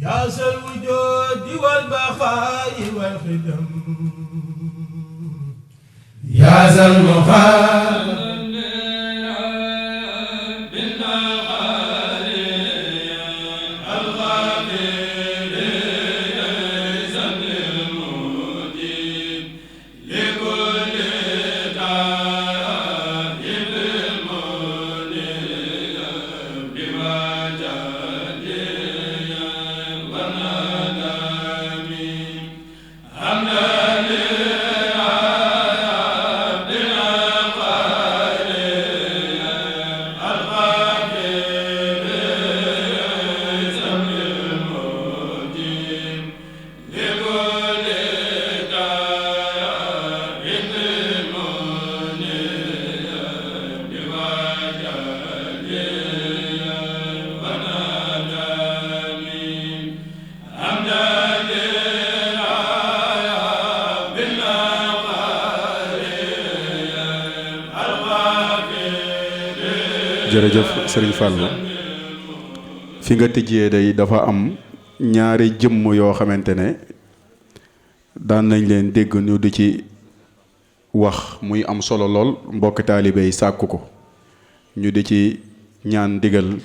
يا ذا الوجود والبقاء والخدم يا ذا المخالف jërëjëf Serigne Fallou fi nga tijjee day dafa am ñaari jëmm yoo xamante ne daan nañ leen dégg ñu di ci wax muy am solo lool mbokki taalibe yi sàkku ko ñu di ci ñaan digal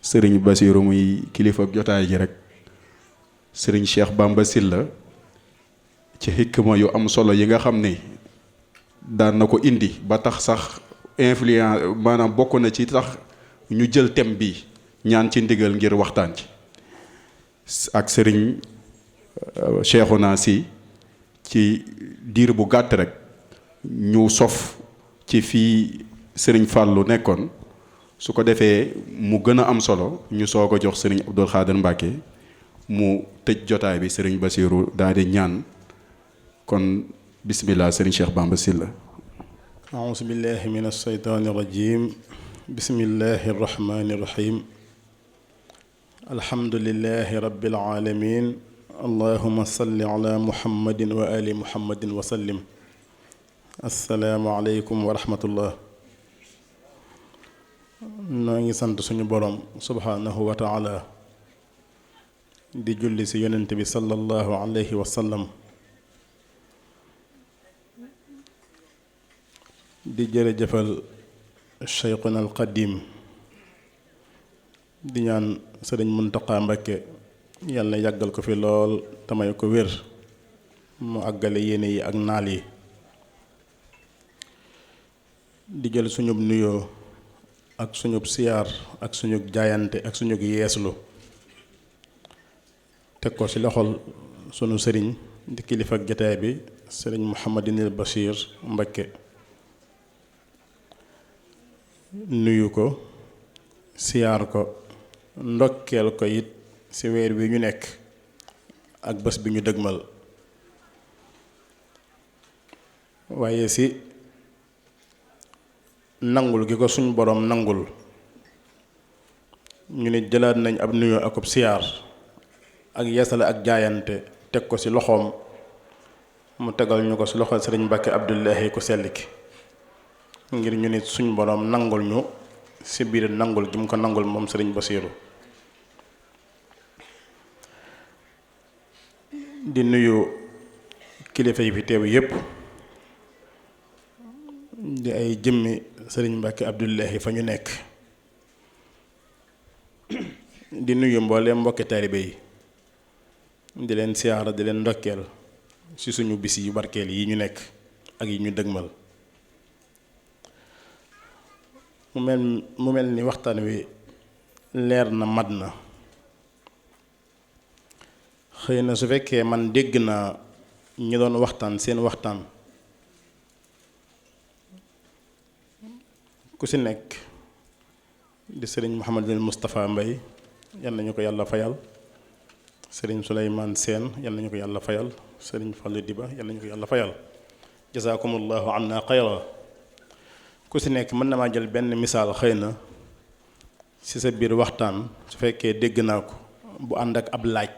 Serigne Bassirou muy kilifa jotaay ji rek Serigne Cheikh Bamba Sylla ci xikma yu am solo yi nga xam ne daan na ko indi ba tax sax influence maanaam bokk na ci tax ñu jël thème bi ñaan ci ndigal ngir waxtaan ci ak Serigne Cheikhouna Sy ci diir bu gàtt rek ñu sof ci fii Serigne Fallou nekkoon su ko defee mu gën a am solo ñu soog a jox Serigne Abdoul Khader Mbacké mu tëj jotaay bi Serigne Bassirou daal di ñaan kon bismillah Serigne Cheikh Bamba Sylla. أعوذ بالله من الشيطان الرجيم بسم الله الرحمن الرحيم الحمد لله رب العالمين اللهم صل على محمد وآل محمد وسلم السلام عليكم ورحمة الله نوغي سانت سونو بروم سبحانه وتعالى دي جولي سي يونت بي صلى الله عليه وسلم di jërëjëfal Cheikhuna al Qadim di ñaan Sëriñ Muntaqa Mbakke yàlla yàggal ko fi lool tamay ko wér mu àggale yéene yi ak naal yi di jël suñub nuyoo ak suñub siyaar ak suñub jaayante ak suñub yeeslu teg ko ci loxol sunu sëriñ di kilifa ak jataay bi Sëriñ Mouhamadinil Bachir Mbakke nuyu ko siyaar ko ndokkeel ko it ci weer wi ñu nekk ak bés bi ñu dëgmal waaye ci nangul gi ko suñ boroom nangul ñu ne jëlaat nañ ab nuyoo akub siyaar ak yeesale ak jaayante teg ko ci loxoom mu tegal ñu ko ci loxol Sëriñ Mbacké Abdullahi ko sell ki ngir ñu nit suñ boroom nangul ñu ci biir nangul gi mu ko nangul moom Sëriñ Bassirou di nuyu kilifa yi fi teew yépp di ay jëmmi Sëriñ Mbacké Abdullahi fa ñu nekk di nuyu mbooleem mbokki taalibe yi di leen siyaara di leen ndokkeel ci suñu bis yu barkeel yi ñu nekk ak yi ñu dëgmal mu mel ni waxtaan wi leer na mat na xëy na su fekkee man dégg naa ñi doon waxtaan seen waxtaan ku ci nekk di Sëriñ Mouhamadul Moustapha Mbaye yal nañu ko yàlla fayal Sëriñ Souleymane Sène yal nañu ko yàlla fayal Sëriñ Fallou Diba yal nañu ko yàlla fayal jazaakumullahu anna xayra ku ci nekk mën na maa jël benn misaal xëy na ci sa biir waxtaan su fekkee dégg naa ko bu ànd ak ab laaj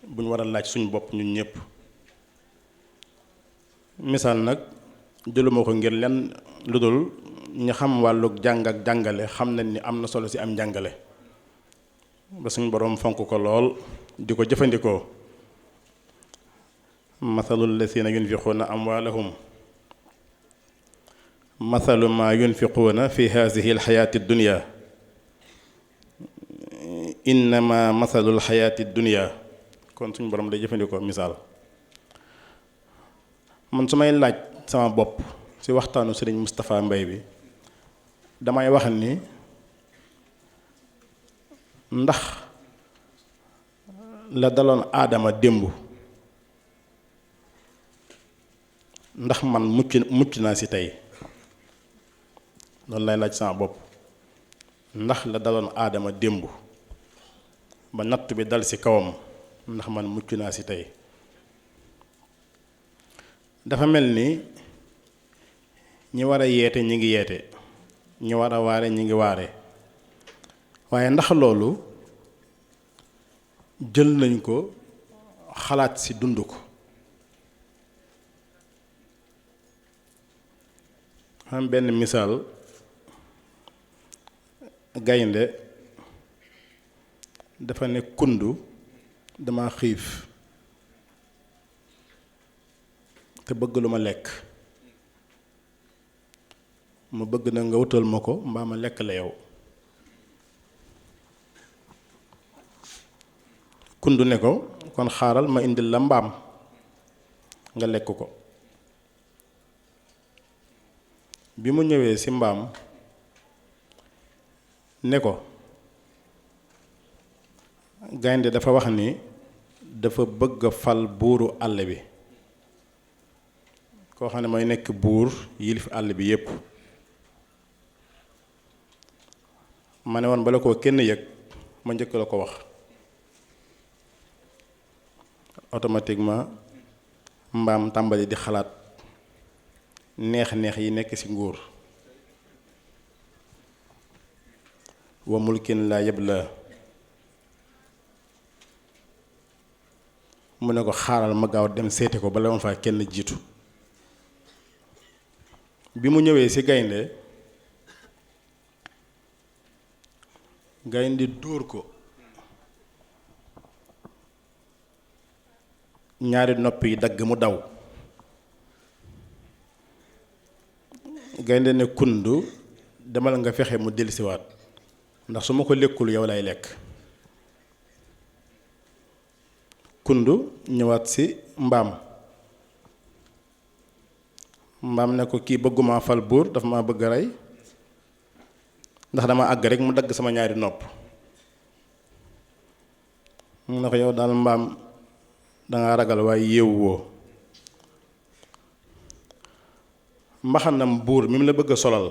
bu ñu war a laaj suñu bopp ñun ñëpp misaal nag jëluma ko ngir lenn lu dul ñu xam wàllug jàng ak jàngale xam nañ ni am na solo ci am njàngale ba suñ boroom fonk ko lool di ko jëfandikoo mathalul lazina yunfiquuna amwaalahum mathalu ma yunfiquuna fi haadihi alxayaati dunya innama mathalul xayaati dunya kon suñ boroom day jëfandikoo misaal. man su may laaj sama bopp ci waxtaanu sëriñ Moustapha Mbaye bi damay wax ni ndax la daloon aadama démb ndax man mucc naa ci tey loolu lay laaj sama bopp. ndax la daloon aadama démb ba natt bi dal ci kawam ndax man mucc naa ci tey. dafa mel ni ñi war a yeete ñi ngi yeete ñi war a waare ñi ngi waare waaye ndax loolu jël nañ ko xalaat ci dund ko. xam benn misaal gaynde dafa ne kundu dama xiif te bëgg lu ma lekk ma bëgg na nga wutal ma ko mbaa ma lekk la yow. kundu ne ko kon xaaral ma indil la mbaam nga lekk ko. bi mu ñëwee ci mbaam ne ko gaynde dafa wax ni dafa bëgg a fal buuru àll bi koo xam ne mooy nekk buur yilif àll bi yépp. ma ne woon bala koo kenn yëg ma njëkk la ko wax. automatiquement mbaam tàmbali di xalaat neex-neex yi nekk ci nguur. wa mulkin laa yabla mu ne ko xaaral ma gaaw dem seeti ko bala ma faa kenn jiitu. bi mu ñëwee ci gaynde gaynde dóor ko ñaari nopp yi dagg mu daw. gaynde ne kundu demal nga fexe mu dellusiwaat ndax su ma ko lekkul yow lay lekk. kundu ñëwaat ci mbaam ne ko kii bëgguma fal buur dafa ma bëgg a rey ndax dama àgg rek mu dagg sama ñaari nopp. mu ne ko yow daal mbaam danga ragal waaye yeewu woo. mbaxanam buur mi mu la bëgg a solal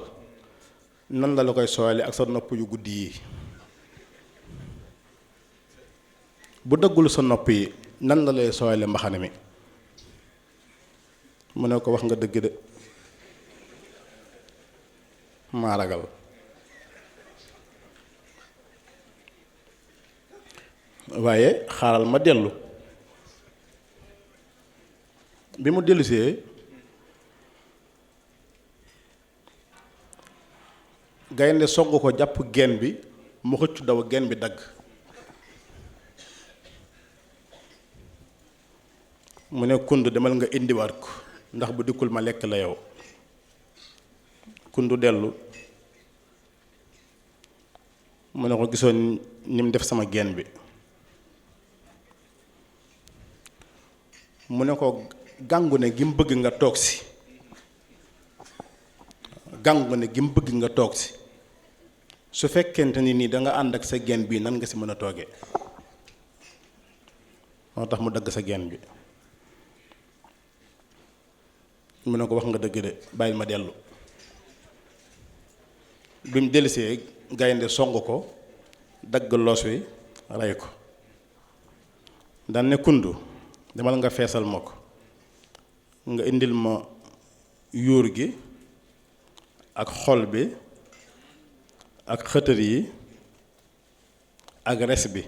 nan la koy solali ak sa nopp yu guddi yi. bu daggul sa nopp yi nan la lay solali mbaxane mi. mu ne ko wax nga dëgg de maa ragal. waaye xaaral ma dellu. bi mu dellusee gaynde song ko jàpp genn bi mu xëccu daw genn bi dagg. mu ne kundu demal nga indiwaat ko ndax bu dikkul ma lekk la yow. kundu dellu mu ne ko gisoon ni mu def sama genn bi. mu ne ko gàngu ne gi mu bëgg nga toog si gàngu ne gi mu bëgg nga toog si su fekkente ni nii danga ànd ak sa genn bii nan nga si mën a toogee. moo tax mu dagg sa genn bi. mu ne ko wax nga dëgg de bàyyil ma dellu. bi mu dellusee gaynde song ko dagg loos wi rey ko. daan ne kundu demal nga feesal ma ko nga indil ma yuur gi ak xol bi ak xëtër yi ak res bi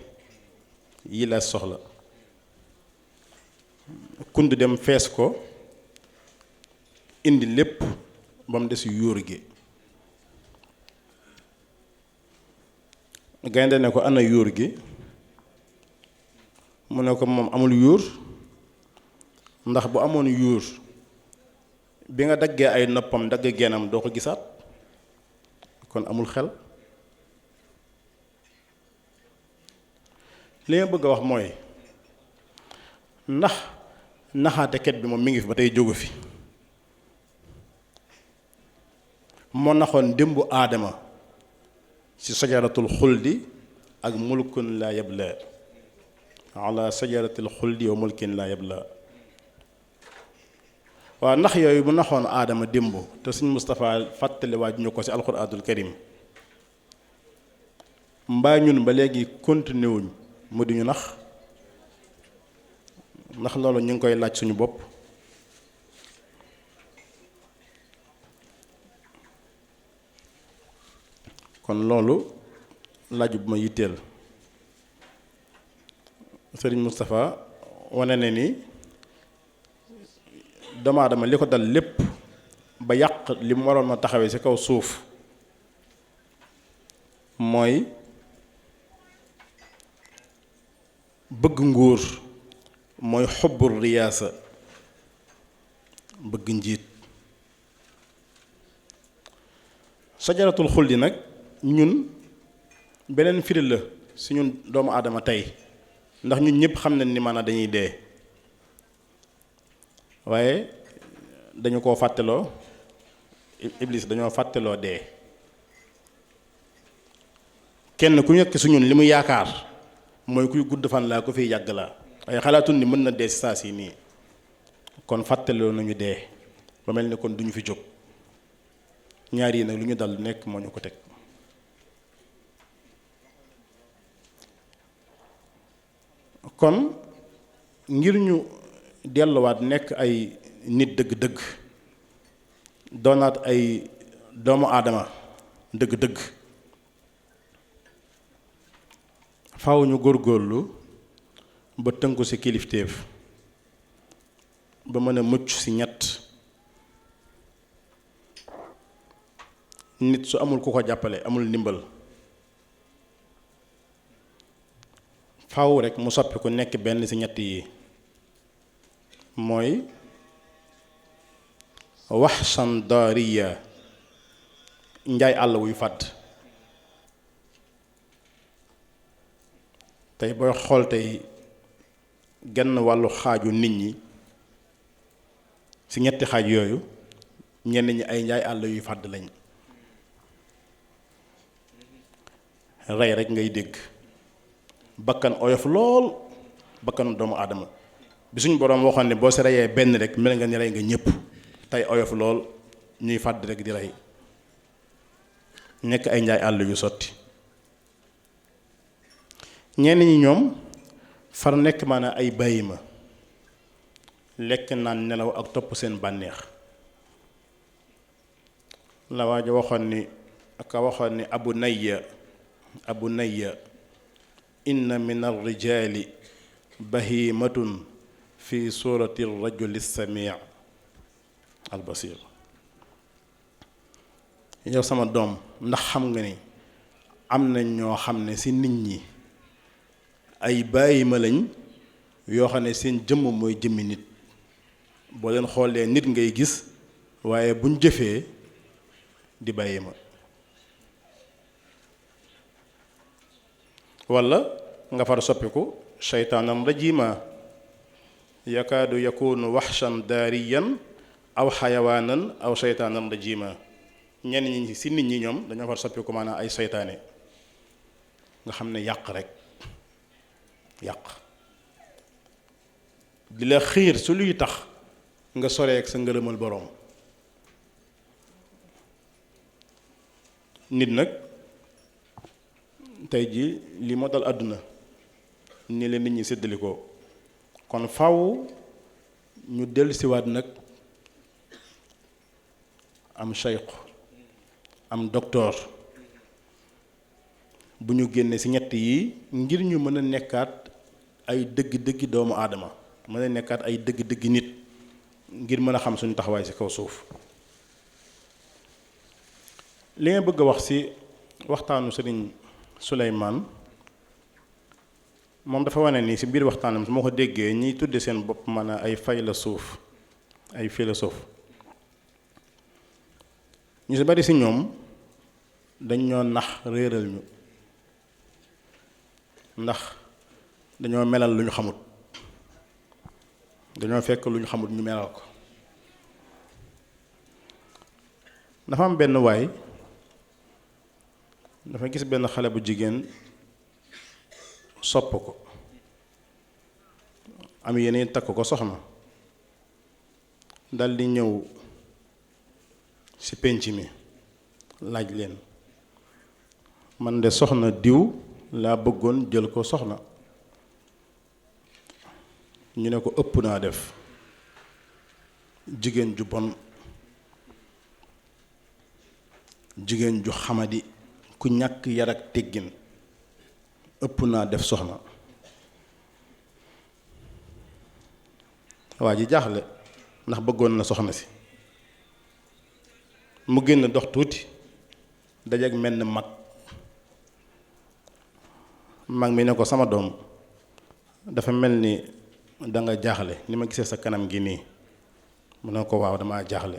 yi la soxla. kundu dem fees ko indi lépp ba mu des yuur gi. gaynde ne ko ana yuur gi mu ne ko moom amul yuur ndax bu amoon yuur bi nga daggee ay noppam dagg geenam doo ko gisaat kon amul xel. li nga bëgg a wax mooy ndax naxaatekat bi moom mi ngi fi ba tey jógu fi. moo naxoon démbu aadama ci sajaratul xuldi ak mulkun laa yabla ala sajaratil xuldi wa mulkin laa yabla. waaw ndax yooyu bu naxoon aadama démb te suñ Moustapha fàttali waaj ñu ko ci alxuraanul karim mbaa ñun ba léegi continué wuñ mu di ñu nax ndax loolu ñu ngi koy laaj suñu bopp. kon loolu laaju bu ma yitteel Sëriñ Moustapha wane ne ni doomu aadama li ko dal lépp ba yàq li mu waroon a taxawee ci kaw suuf mooy bëgg nguur, mooy xubbul riyaasa, bëgg njiit. sajaratul xuldi nag ñun beneen firi la si ñun doomu aadama tey ndax ñun ñëpp xam nañ ni maanaam dañuy dee waaye dañu koo fàtteloo iblis dañoo fàtteloo dee. kenn ku nekk su ñun li mu yaakaar mooy kuy gudd fan laa ko fiy yàgg laa waaye xalaatul ni mën na dee si saa si nii kon fàtteloo nañu dee ba mel ni kon duñu fi jóg. ñaar yi nag lu ñu dal nekk moo ñu ko teg. kon ngir ñu delluwaat nekk ay nit dëgg-dëgg doonaat ay doomu aadama dëgg-dëgg faaw ñu góorgóorlu ba tënku ci kilifteef ba mën a mucc ci ñett. nit su amul ku ko jàppale amul ndimbal faaw rek mu soppi ku nekk benn ci ñett yi mooy waxsan daariya njaay àll wuy fàdd. tey booy xool tey genn wàllu xaaju nit ñi ci ñetti xaaj yooyu ñenn ñi ay njaay àll yuy fàdd lañ. rey rek ngay dégg bakkan oyof lool bakkanu doomu aadama bi suñ boroom waxoon ne boo si reyee benn rek mel nga ni rey nga ñëpp tey oyof lool ñuy fàdd rek di rey nekk ay njaay àll yu sotti. ñenn ñi ñoom far nekk maanaam ay bàyyi ma lekk naan nelaw ak topp seen bànneex la waaja waxoon ni aka waxoon ni abu nayya inna min arrijaali bahimatun fi surati rajuli samii albasir. yow sama doom ndax xam nga ni am na ñoo xam ne ci nit ñi ay bàyyima lañ yoo xam ne seen jëmm mooy jëmmi nit boo leen xoolee nit ngay gis waaye buñ jëfee di bàyyima. walla nga far soppiku shaytaanan rajima yakaadu yakunu waxshan daariyan aw xayawaanan aw shaytaanan rajima. ñenn ñi ci nit ñi ñoom dañoo far soppiku maanaam ay seytaane nga xam ne yàq rek yàq di la xiir su luy tax nga soree ak sa ngërëmal boroom. nit nag tey ji li moo dal àdduna ni leen nit ñi séddalikoo kon faw ñu dellusiwaat nag am cheikh am docteur bu ñu génnee ci ñett yi ngir ñu mën a nekkaat ay dëgg-dëggi doomu aadama mën a nekkaat ay dëgg-dëggi nit ngir mën a xam suñu taxawaay ci kaw suuf. li nga bëgg a wax ci waxtaanu sëriñ Souleymane moom dafa wane ni si biir waxtaanam su ma ko déggee ñiy tudde seen bopp maanaam ay philosophe ay philosophe ñu si bari si ñoom dañ ñoo nax réeral ñu ndax dañoo melal lu ñu xamut dañoo fekk lu ñu xamut ñu melal ko dafa am benn waay dafa gis benn xale bu jigéen sopp ko am yeneen takk ko soxna dal di ñëw ci penc mi laaj leen man de soxna diw laa bëggoon jël ko soxna ñu ne ko ëpp naa def jigéen ju bon jigéen ju xamadi ku ñàkk yar ak teggin ëpp naa def soxna waa ji jaaxle ndax bëggoon na soxna si mu génn dox tuuti dajeek menn mag mi ne ko sama doom dafa mel ni danga jaaxle ni ma gisee sa kanam gi nii mu ne ko waaw dama jaaxle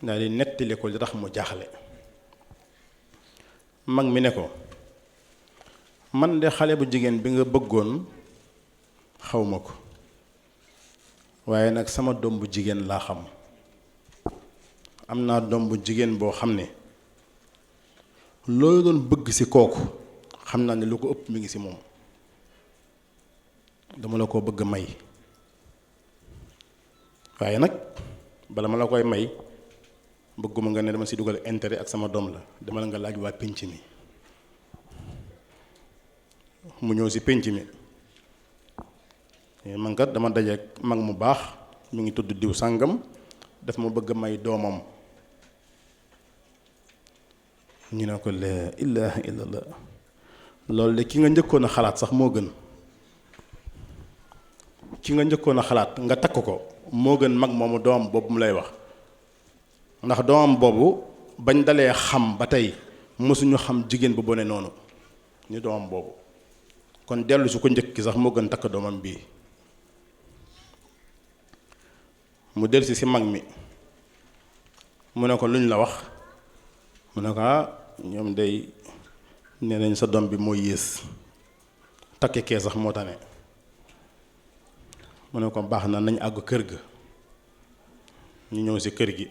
daal di nettali ko li tax mu jaaxle mag mi ne ko man de xale bu jigéen bi nga bëggoon xawma ko waaye nag sama doom bu jigéen laa xam am naa doom bu jigéen boo xam ne loolu doon bëgg ci kooku xam naa ne lu ko ëpp mi ngi ci moom dama la ko bëgg may waaye nag bala ma la koy may bëgguma nga ne dama ci dugal intérêt ak sama doom la dama la nga laaj waa pénc mi mu ñëw ci pénc mi man kat dama dajeek mag mu baax mu ngi tudd diw sàngam daf ma bëgg may doomam ñu ne ko la ilaha illallah loolu de ki nga njëkkoon a xalaat sax moo gën ki nga njëkkoon a xalaat nga takk ko moo gën mag moomu doomam boobu mu lay wax ndax doomam boobu bañ dalee xam ba tey mësuñu xam jigéen bu bone noonu ni doomam boobu kon dellu su ko njëkk ki sax moo gën takk doomam bii mu dellusi si mag mi mu ne ko luñ la wax mu ne ko ñoom day nee nañ sa doom bi moo yées takke kee sax moo tane mu ne ko baax na nañ àgg kër ga ñu ñëw si kër gi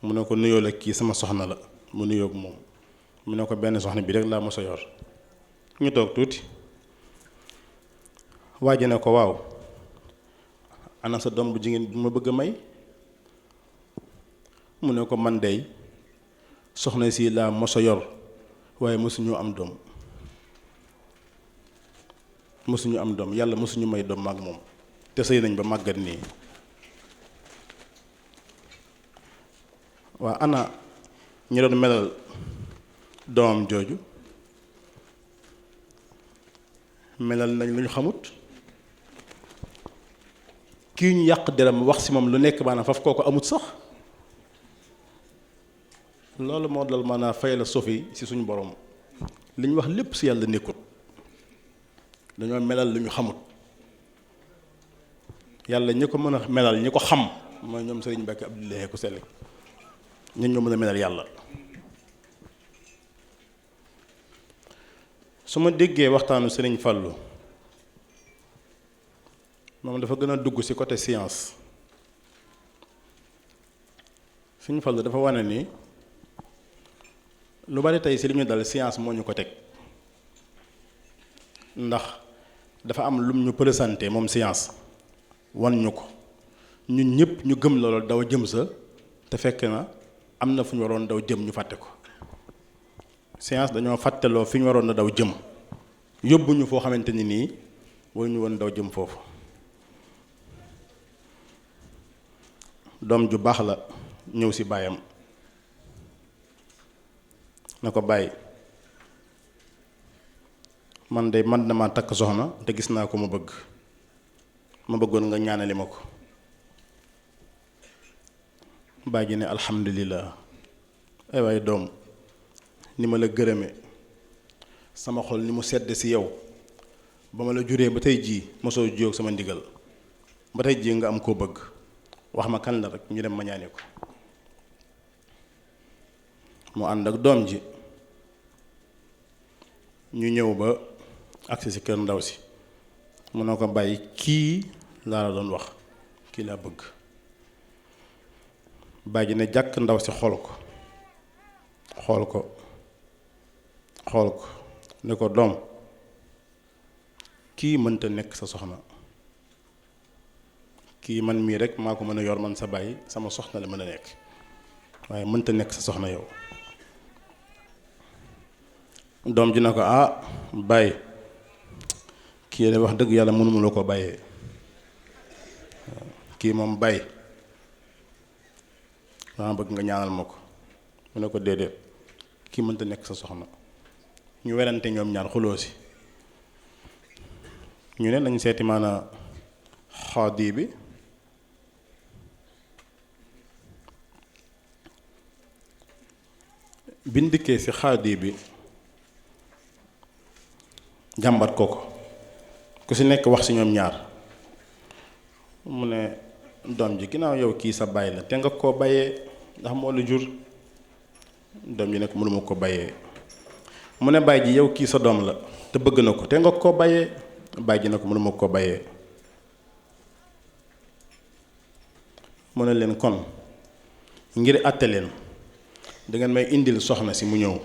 mu ne ko nuyoo la kii sama soxna la mu nuyoo moom mu ne ko benn soxna bi rek laa mos a yor ñu toog tuuti waa ji ne ko waaw ana sa doom bu jigéen bi ma bëgg a may mu ne ko man dey soxna si laa mos a yor waaye mosuñu am doom mosuñu am doom yàlla mosuñu may doom ak moom te sëy nañ ba màggat nii waa ana ñi doon melal doomam jooju melal nañ lu ñu xamut kii ñu yàq deram wax ci moom lu nekk maanaam faf kooku amut sax loolu moo dal maanaam fay la sofi ci suñu borom li ñu wax lépp ci yàlla nekkut dañoo melal lu ñu xamut yàlla ñi ko mën a melal ñi ko xam mooy ñoom Sëriñ Mbàkke Abdoulaye ku sell ñun ñoo mën a melal yàlla su ma déggee waxtaanu Sëriñ Fallu moom dafa gën a dugg ci côté science Sëriñ Fallu dafa wane ni lu bari tey ci li ñu dal science moo ñu ko teg ndax dafa am lum ñu présenté moom science wan ñu ko ñun ñëpp ñu gëm loolu daw jëm sa te fekk na am na fu ñu waroon daw jëm ñu fàtte ko science dañoo fàtteloo fi ñu waroon na daw jëm yóbbu ñu foo xamante ni nii waru ñu woon daw jëm foofu doom ju baax la ñëw ci baayam na ko bàyyi man de man dama takk soxna te gis naa ko ma bëggoon nga ñaanali ma ko baay ji ne alhamdulillah ay waay doom ni ma la gërëme, sama xol ni mu sedd si yow ba ma la juree ba tey jii mosoo jóg sama ndigal ba tey jii nga am koo bëgg, wax ma kan la rek ñu dem ma ñaani ko. mu ànd ak doom ji ñu ñëw ba agsi si kër ndaw si, mu ne ko bàyyi kii laa la doon wax, kii laa bëgg. bàyyi ne jàkk ndaw si xool ko xool ko xool ko ne ko doom, kii mënta nekk sa soxna, kii man mii rek maa ko mën a yor man sa bàyyi, sama soxna la mën a nekk, waaye mënta nekk sa soxna yow. doom ji na ko ah bàyyi, kii de wax dëgg yàlla mënuma la ko bàyyee, kii moom bàyyi dama bëgg nga ñaanal ma ko. mu ne ko déedéet, kii mënta nekk sa soxna. ñu werante ñoom ñaar xuloo si, ñu ne nañ seeti maana xaadi bi. biñ dikkee si xaadi bi jàmbat ko ku si nekk wax si ñoom ñaar. mu ne doom ji ginnaaw yow kii sa baay la te nga koo bàyyee ndax moo la jur. doom ji ne ko mënuma ko bàyyee. mu ne baay ji yow kii sa doom la te bëgg na ko te nga koo bàyyee. baay ji ne ko mënuma ko bàyyee. mu ne leen kon ngir àtte leen dangeen may indil soxna si mu ñëw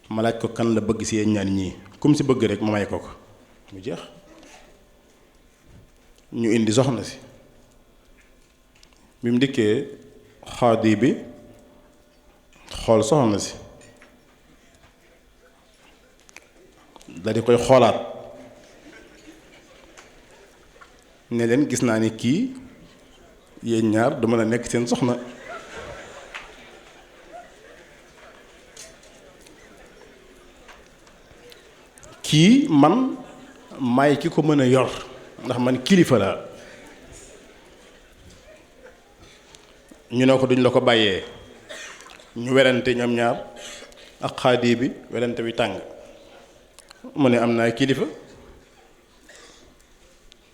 ma laaj ko kan la bëgg si yéen ñaan ñii, kum si bëgg rek ma may ko mu jeex. ñu indi soxna si. bi mu dikkee xaadi bi xool soxna si da di koy xoolaat ne leen gis naa ni kii yéen ñaar du mën a nekk seen soxna. kii man maay ki ko mën a yor ndax man kilifa la. ñu ne ko duñ la ko bàyyee. ñu werante ñoom ñaar ak xaadi bi werante bi tàng. mu ne am naa kilifa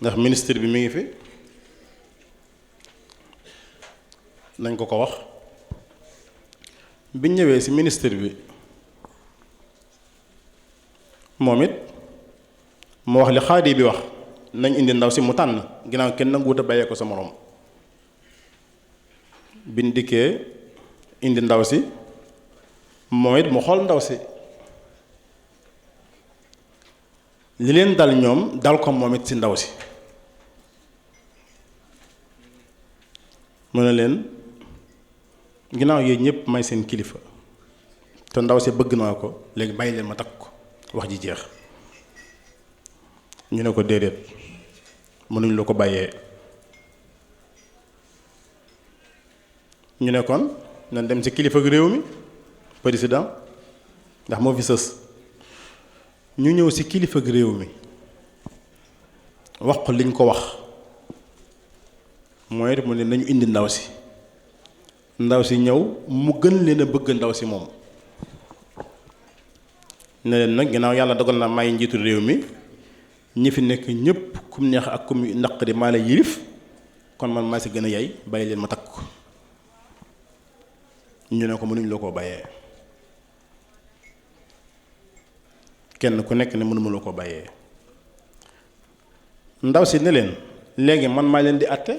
ndax ministre bi mi ngi fi, nañ ko wax. biñ ñëwee ci ministre bi moom it mu wax li xaadi bi wax, nañ indi ndaw si mu tànn ginnaaw kenn nanguwut a bàyyee ko sa moroom. biñ dikkee indi ndaw si moom it mu xool ndaw si, li leen dal ñoom dal ko moom it ci ndaw si. mu ne leen ginnaaw yéen ñëpp may seen kilifa te ndaw si bëgg naa ko, léegi bàyyi leen ma takk ko wax ji jeex. ñu ne ko déedéet mënuñ la ko bàyyee. ñu ne kon nañ dem ci kilifa gi réew mi président ndax moo fi sës. ñu ñëw ci kilifa gi réew mi wax ko liñ ko wax, mooy mu ne nañu indi ndaw si. ndaw si ñëw mu gën leen a bëgg ndaw si moom. ne leen nag ginnaaw yàlla dogal na may njiitu réew mi, ñi fi nekk ñëpp kum neex ak kum naqari maa la yilif, kon man maa si gën a yay, bàyyi leen ma takk ko. ñu ne ko mënuñ la koo bàyyee. kenn ku nekk ne mënuma la koo bàyyee. ndaw si ne leen léegi man maa leen di àtte,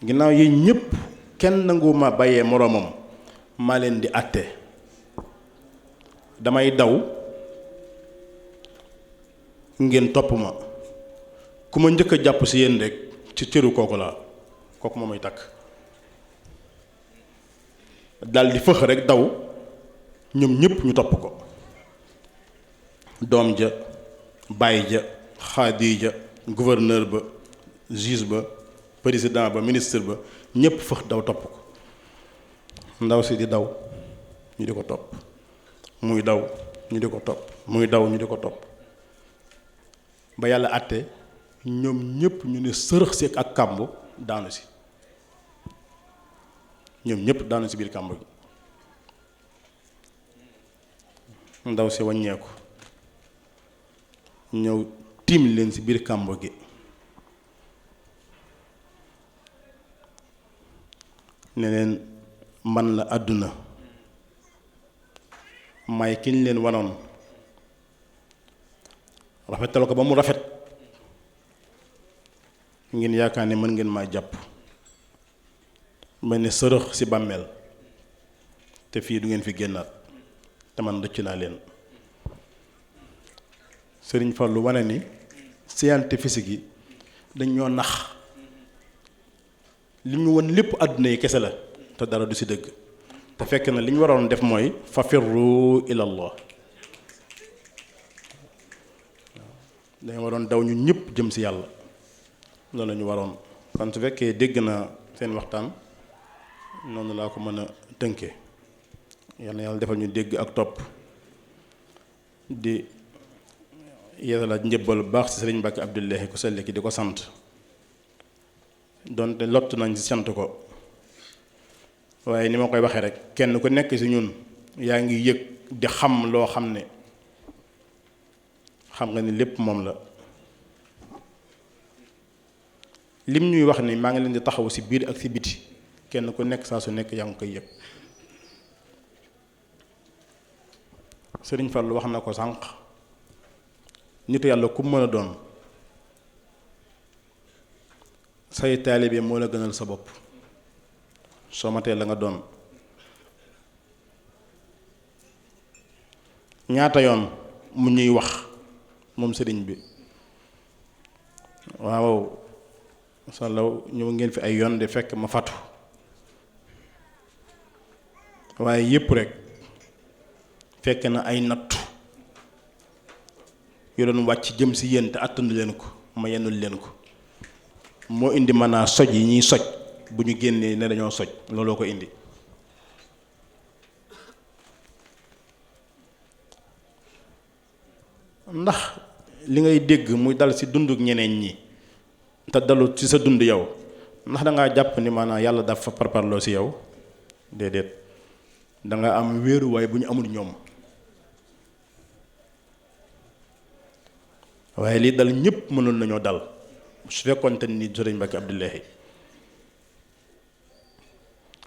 ginnaaw yi ñëpp kenn nanguwuma bàyyee moroomam, maa leen di àtte. damay daw ngeen topp ma, ku ma njëkk a jàpp si yéen rek ci cëru kooku la, kooku moom may takk. dal di fëx rek daw, ñoom ñëpp ñu topp ko. doom ja, baay ja, xaadi ja, gouverneur ba, juge ba, président ba, ministre ba, ñëpp fëx daw topp ko. ndaw si di daw ñu di ko topp, muy daw ñu di ko topp, muy daw ñu di ko topp, ba yàlla àtte ñoom ñëpp ñu ne sërëx si ak kàmb daanu si. ñoom ñëpp daanu si biir kàmb gi. ndaw si wàññeeku ñëw tiim leen si biir kàmb gi ne leen man la àdduna may kiñ leen wanoon rafetal ko ba mu rafet ngeen yaakaar ne mën ngeen maa jàpp mel ni sërëx ci bàmmeel te fii du ngeen fi génnaat te man rëcc naa leen. Sëriñ Fallu wane ni scientifique yi dañ ñoo nax li ñu won lépp àdduna yi kese la te dara du ci dëgg te fekk na li ñu waroon def mooy fafirru ilallah. dañu waroon daw ñu ñëpp jëm ci yàlla loolu la ñu waroon. kon su fekkee dégg na seen waxtaan noonu laa ko mën a tënkee. yàlla defal ñu dégg ak topp di yeesalaat njëbbal bu baax ci sëriñ Mbàkke Abdullahi ku sell ki di ko sant donte lott nañ ci sant ko waaye ni ma koy waxee rek kenn ku nekk ci ñun yaa ngi yëg di xam loo xam ne xam nga ni lépp moom la. lim ñuy wax ni maa ngi leen di taxaw ci biir ak ci biti kenn ku nekk saa su nekk yaa ngi koy yëg. Sëriñ Fallu wax na ko sànq nitu yàlla ku mën a doon say taalibe moo la gënal sa bopp soo matee la nga doon. ñaata yoon mu ñuy wax moom sëriñ bi waaw salaw ñëw ngeen fi ay yoon de fekk ma fatu waaye yépp rek fekk na ay nattu yu doon wàcc jëm ci yéen te àttandu leen ko ma yennul leen ko moo indi mën naa soj yi ñuy soj bu ñu génnee ne dañoo soj looloo ko indi. ndax li ngay dégg muy dal ci dunduk ñeneen ñi te dalu ci sa dund yow ndax dangaa jàpp ni maanaam yàlla dafa parparloo ci yow déedéet danga am wéeruwaay bu ñu amul ñoom. waaye lii dal ñëpp mënoon nañoo dal su fekkoonte ni Sëriñ Mbàkke Abdullahi.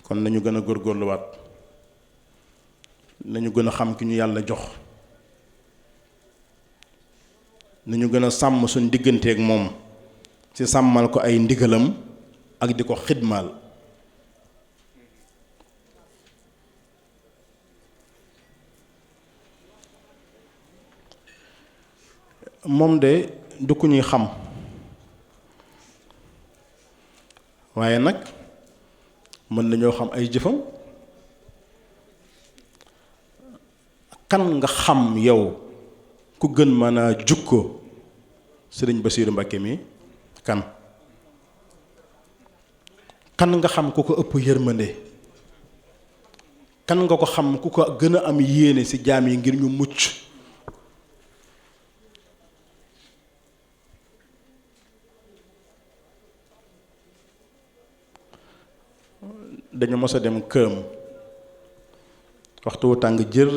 kon nañu gën a góorgóorluwaat nañu gën a xam ki ñu yàlla jox nañu gën a sàmm suñ digganteeg moom ci sàmmal ko ay ndigalam ak di ko xidmaal. moom de du ku ñuy xam waaye nag mën nañoo xam ay jëfam. kan nga xam yow ku gën mën a jukko Sëriñ Basiiru Mbàkke mi kan nga xam ku ko ëpp yërmande kan nga ko xam ku ko gën a am yéene ci jaam yi ngir ñu mucc. dañu mos a dem këram waxtu wu tàng jër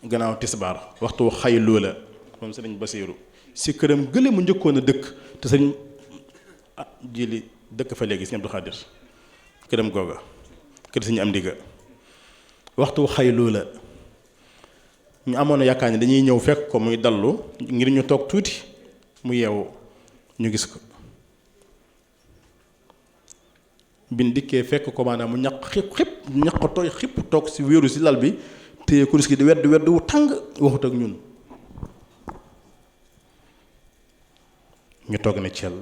gannaaw tisbaar waxtu xayloo la moom sëriñ Basiiru si këram gële mu njëkkoon a dëkk te sëriñ jili dëkk fa léegi sëriñ Abdu Xaadir këram googa kër sëriñ am digga waxtu xayloo la ñu amoon na yaakaar ni dañuy ñëw fekk ko muy dallu ngir ñu toog tuuti mu yeewu ñu gis ko bin dikkee fekk ko maanaam mu ñaq tooy xipp toog ci wéeru ci lal bi téye kurus gi di wedd wu tàng waxut ak ñun ñu toog ne cel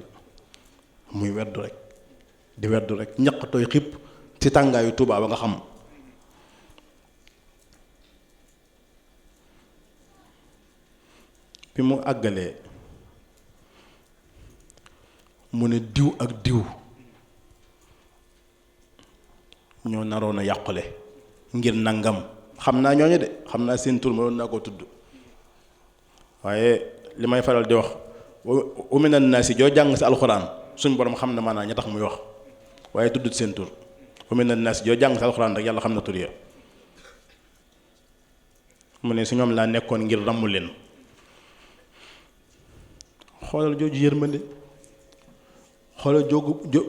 muy weddu rek di weddu rek ñaq tooy xipp ci tàngaayu Tuubaa ba nga xam. bi mu àggalee mu ne diw ak diw ñoo naroon a yàqule ngir nangam xam naa ñooñu de xam naa seen tur ma doon naa ko tudd waaye li may faral di wax uminan naa si joo jàng si alxuraan suñ borom xam ne maanaam ña tax muy wax waaye tuddut seen tur fu mel ne naas joo jàng sa alxuraan rek yàlla xam na tur ya mu ne su ñoom laa nekkoon ngir ràmmu leen. xoolal jooju yërmande xoolal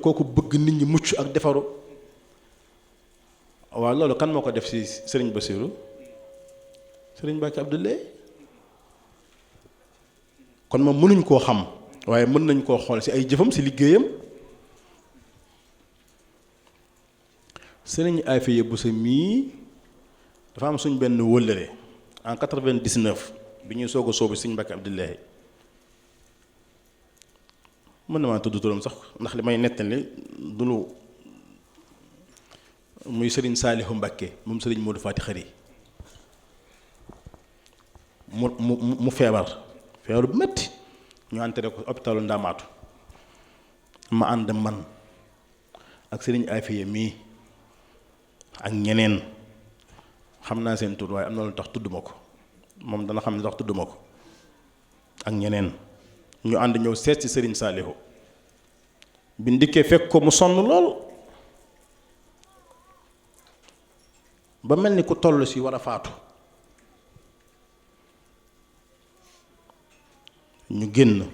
kooku bëgg nit ñi mucc ak defaru. waaw loolu kan moo ko def ci sëriñ Basiru sëriñ Mbàkke Abdoulaye kon moom mënuñ koo xam waaye mën nañ koo xool ci ay jëfam ci liggéeyam. sëriñ Afiya Buso mii dafa am suñ benn wëllëre en 99 bi ñuy soog a soobu sëriñ Mbàkke Abdoulaye mën na maa tudd turam sax ndax li may nettali du lu muy sëriñ Saalihu Mbàkke moom sëriñ Moodu Faati Xari mu feebar bu metti ñu enterré ko hôpitalu Ndaamaatu ma ànd man ak sëriñ Afiya mii ak ñeneen xam naa seen tur waaye am na lu tax tudduma ko moom dana xam ne tax tudduma ko ak ñeneen ñu ànd ñëw seet ci sëriñ Saalihu bi ndikkee fekk ko mu sonn lool ba mel ni ku toll ci war a faatu ñu génn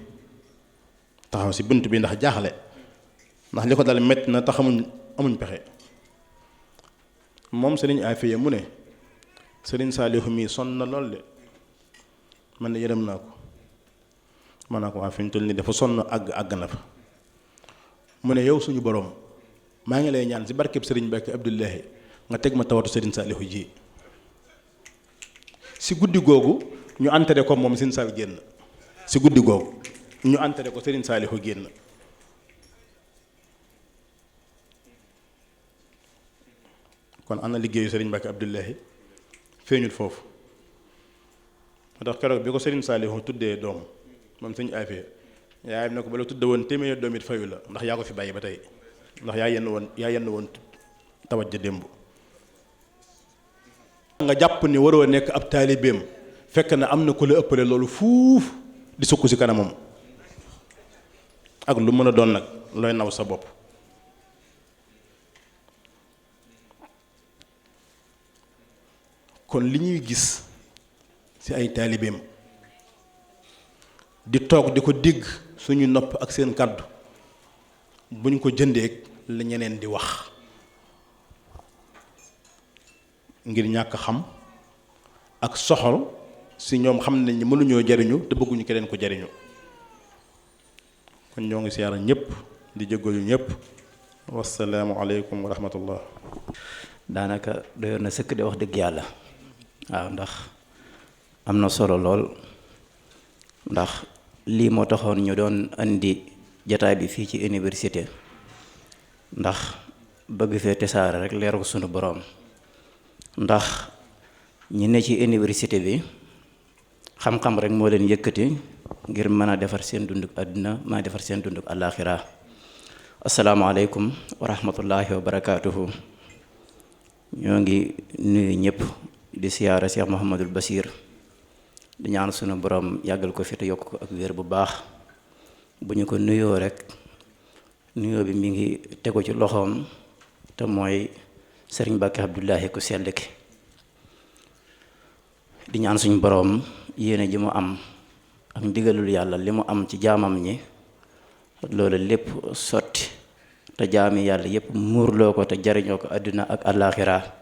taxaw ci bunt bi ndax jaaxle ndax li ko dal metti na tax amuñ pexe moom sëriñ Afiya mu ne sëriñ Saalihu mii sonn na lool de man ne yërëm naa ko man naa ko waa fi ñu toll nii dafa sonn àgg na fa mu ne yow suñu boroom maa ngi lay ñaan ci barkeb sëriñ Mbàkke Abdoulaye nga teg ma tawatu sëriñ Saalihu ji ci guddi googu ñu enterré ko moom sëriñ Saalihu génn ci guddi googu ñu enterré ko sëriñ Saalihu génn kon ana liggéeyu sëriñ Mbàkke Abdoulaye feeñul foofu moo tax keroog bi ko sëriñ Saalihu tuddee doom moom sëriñ Afiya yaayam ne ko bala tudde woon téeméer doom it fayu la ndax yaa ko fi bàyyi ba tey ndax yaa yenn woon tawat ja démb nga jàpp ni waroo nekk ab taalibeem fekk na am na ku la ëppale loolu fuuf di sukk ci kanamam ak lu mën a doon nag looy naw sa bopp. kon li ñuy gis ci ay taalibeem di toog di ko dégg suñu nopp ak seen kàddu bu ñu ko jëndeek la ñeneen di wax ngir ñàkk xam ak soxol ci ñoom xam nañ ni mënuñoo jariñu te bëgguñu keneen ko jariñu kon ñoo ngi siyaara ñëpp di jéggalu ñëpp wassalaamu aleykum wa rahmatullah. daanaka doyoon na sëkk de wax dëgg yàlla waaw ndax am na solo lool ndax lii moo taxoon ñu doon andi jataay bi fii ci université ndax bëgg fee tasaare rek leeru sunu boroom ndax ñi ne ci université bi xam-xam rek moo leen yëkkati ngir mën a defar seen dunduk àdduna mën a defar seen dunduk àllaaxira. asalaamaaleykum wa rahmatullahi wa barakaatuhu. ñoo ngi nuyu ñëpp di siyaara Cheikh Mouhamadul Basir di ñaan sunu borom yàggal ko fi te yokk ko ak wér bu baax bu ñu ko nuyoo rek nuyoo bi mi ngi tegu ci loxoom te mooy sëriñ Mbàkke Abdoulaye ku sell ki di ñaan suñu borom yéene ji mu am ak ndigalul yàlla li mu am ci jaamam ñi loolu lépp sotti te jaami yàlla yépp muurloo ko te jariñoo ko àdduna ak àllaaxira.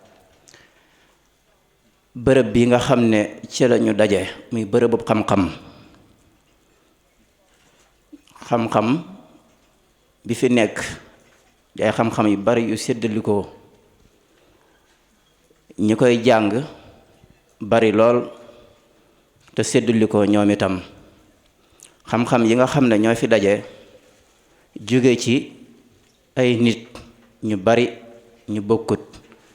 bërëb bi nga xam ne ci la ñu daje muy bërëbu xam-xam bi fi nekk di ay xam-xam yu bari yu séddalikoo ñi koy jàng bari lool te séddalikoo ñoom itam xam-xam yi nga xam ne ñoo fi daje jóge ci ay nit ñu bari ñu bokkut